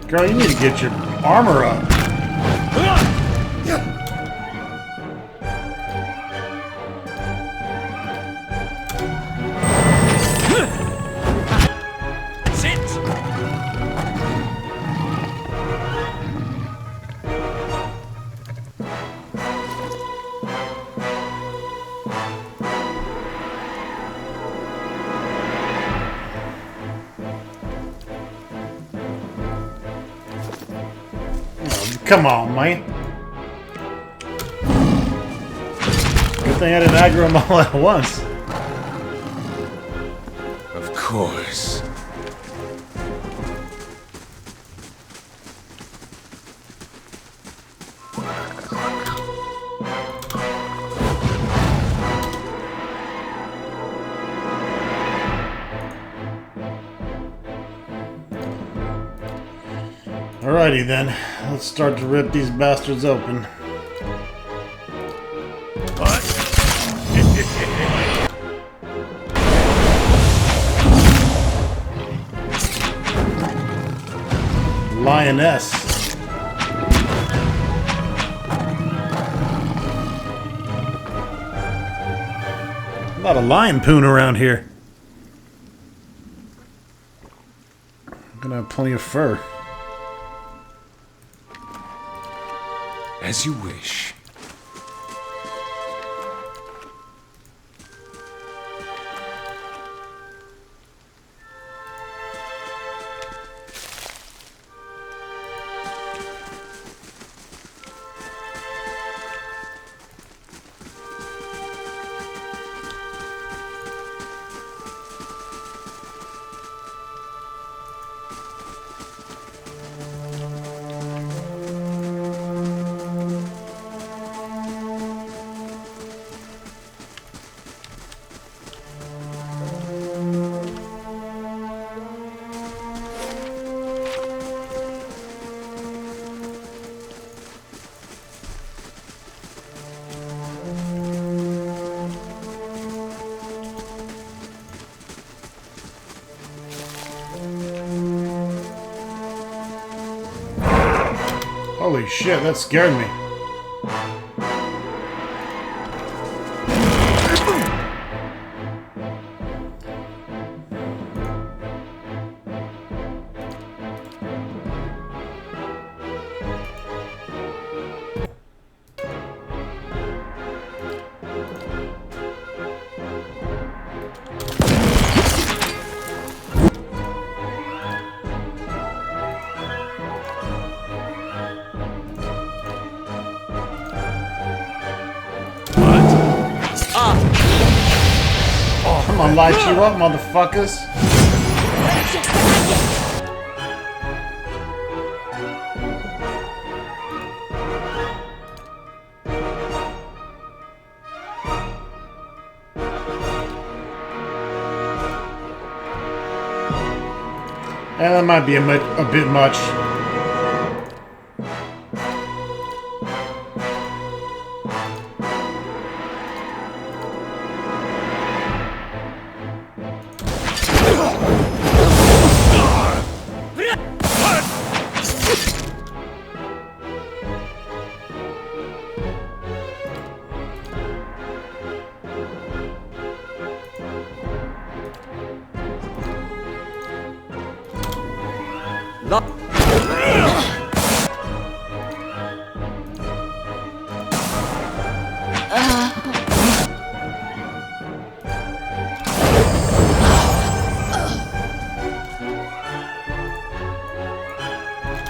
Girl, you need to get your armor up. come on, man. Good thing I didn't aggro them all at once. Of course. Alrighty then, let's start to rip these bastards open. Lioness. A lot of lion poon around here. I'm gonna have plenty of fur. As you wish. Holy shit, that scared me. I'm gonna light you up, motherfuckers. Yeah, that might be a bit much.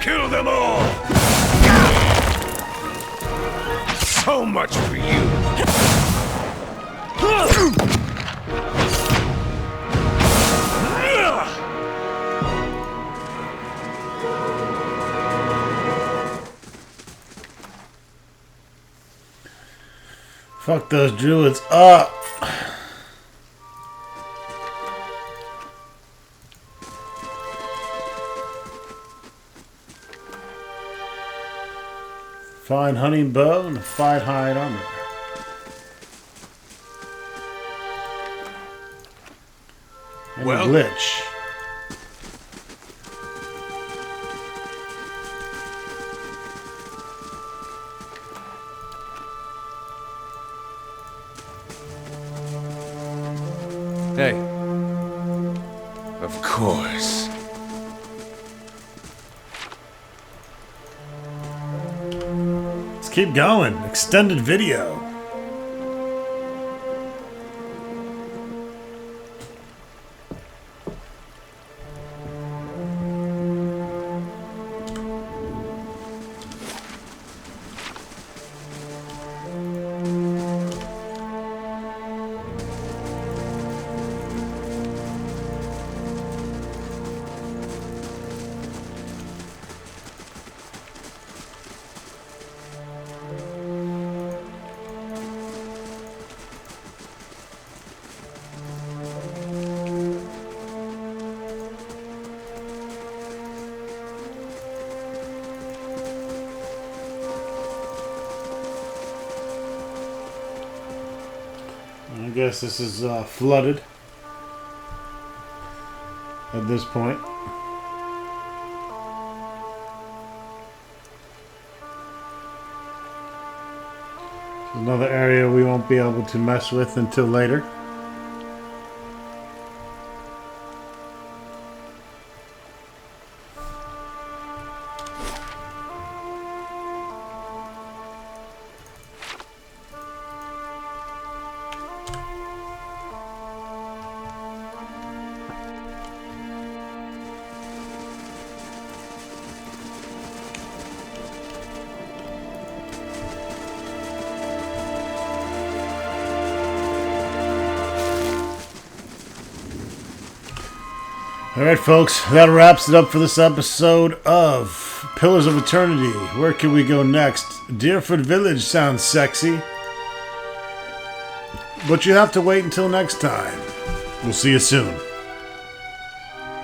Kill them all! So much for you! Fuck those druids up! Fine hunting bow and a fine hide armor. And Well? a glitch. Hey. Of course. Let's keep going. Extended video. guess this is flooded at this point. Another area we won't be able to mess with until later. Alright folks, that wraps it up for this episode of Pillars of Eternity. Where can we go next? Deerfoot Village sounds sexy. But you have to wait until next time. We'll see you soon.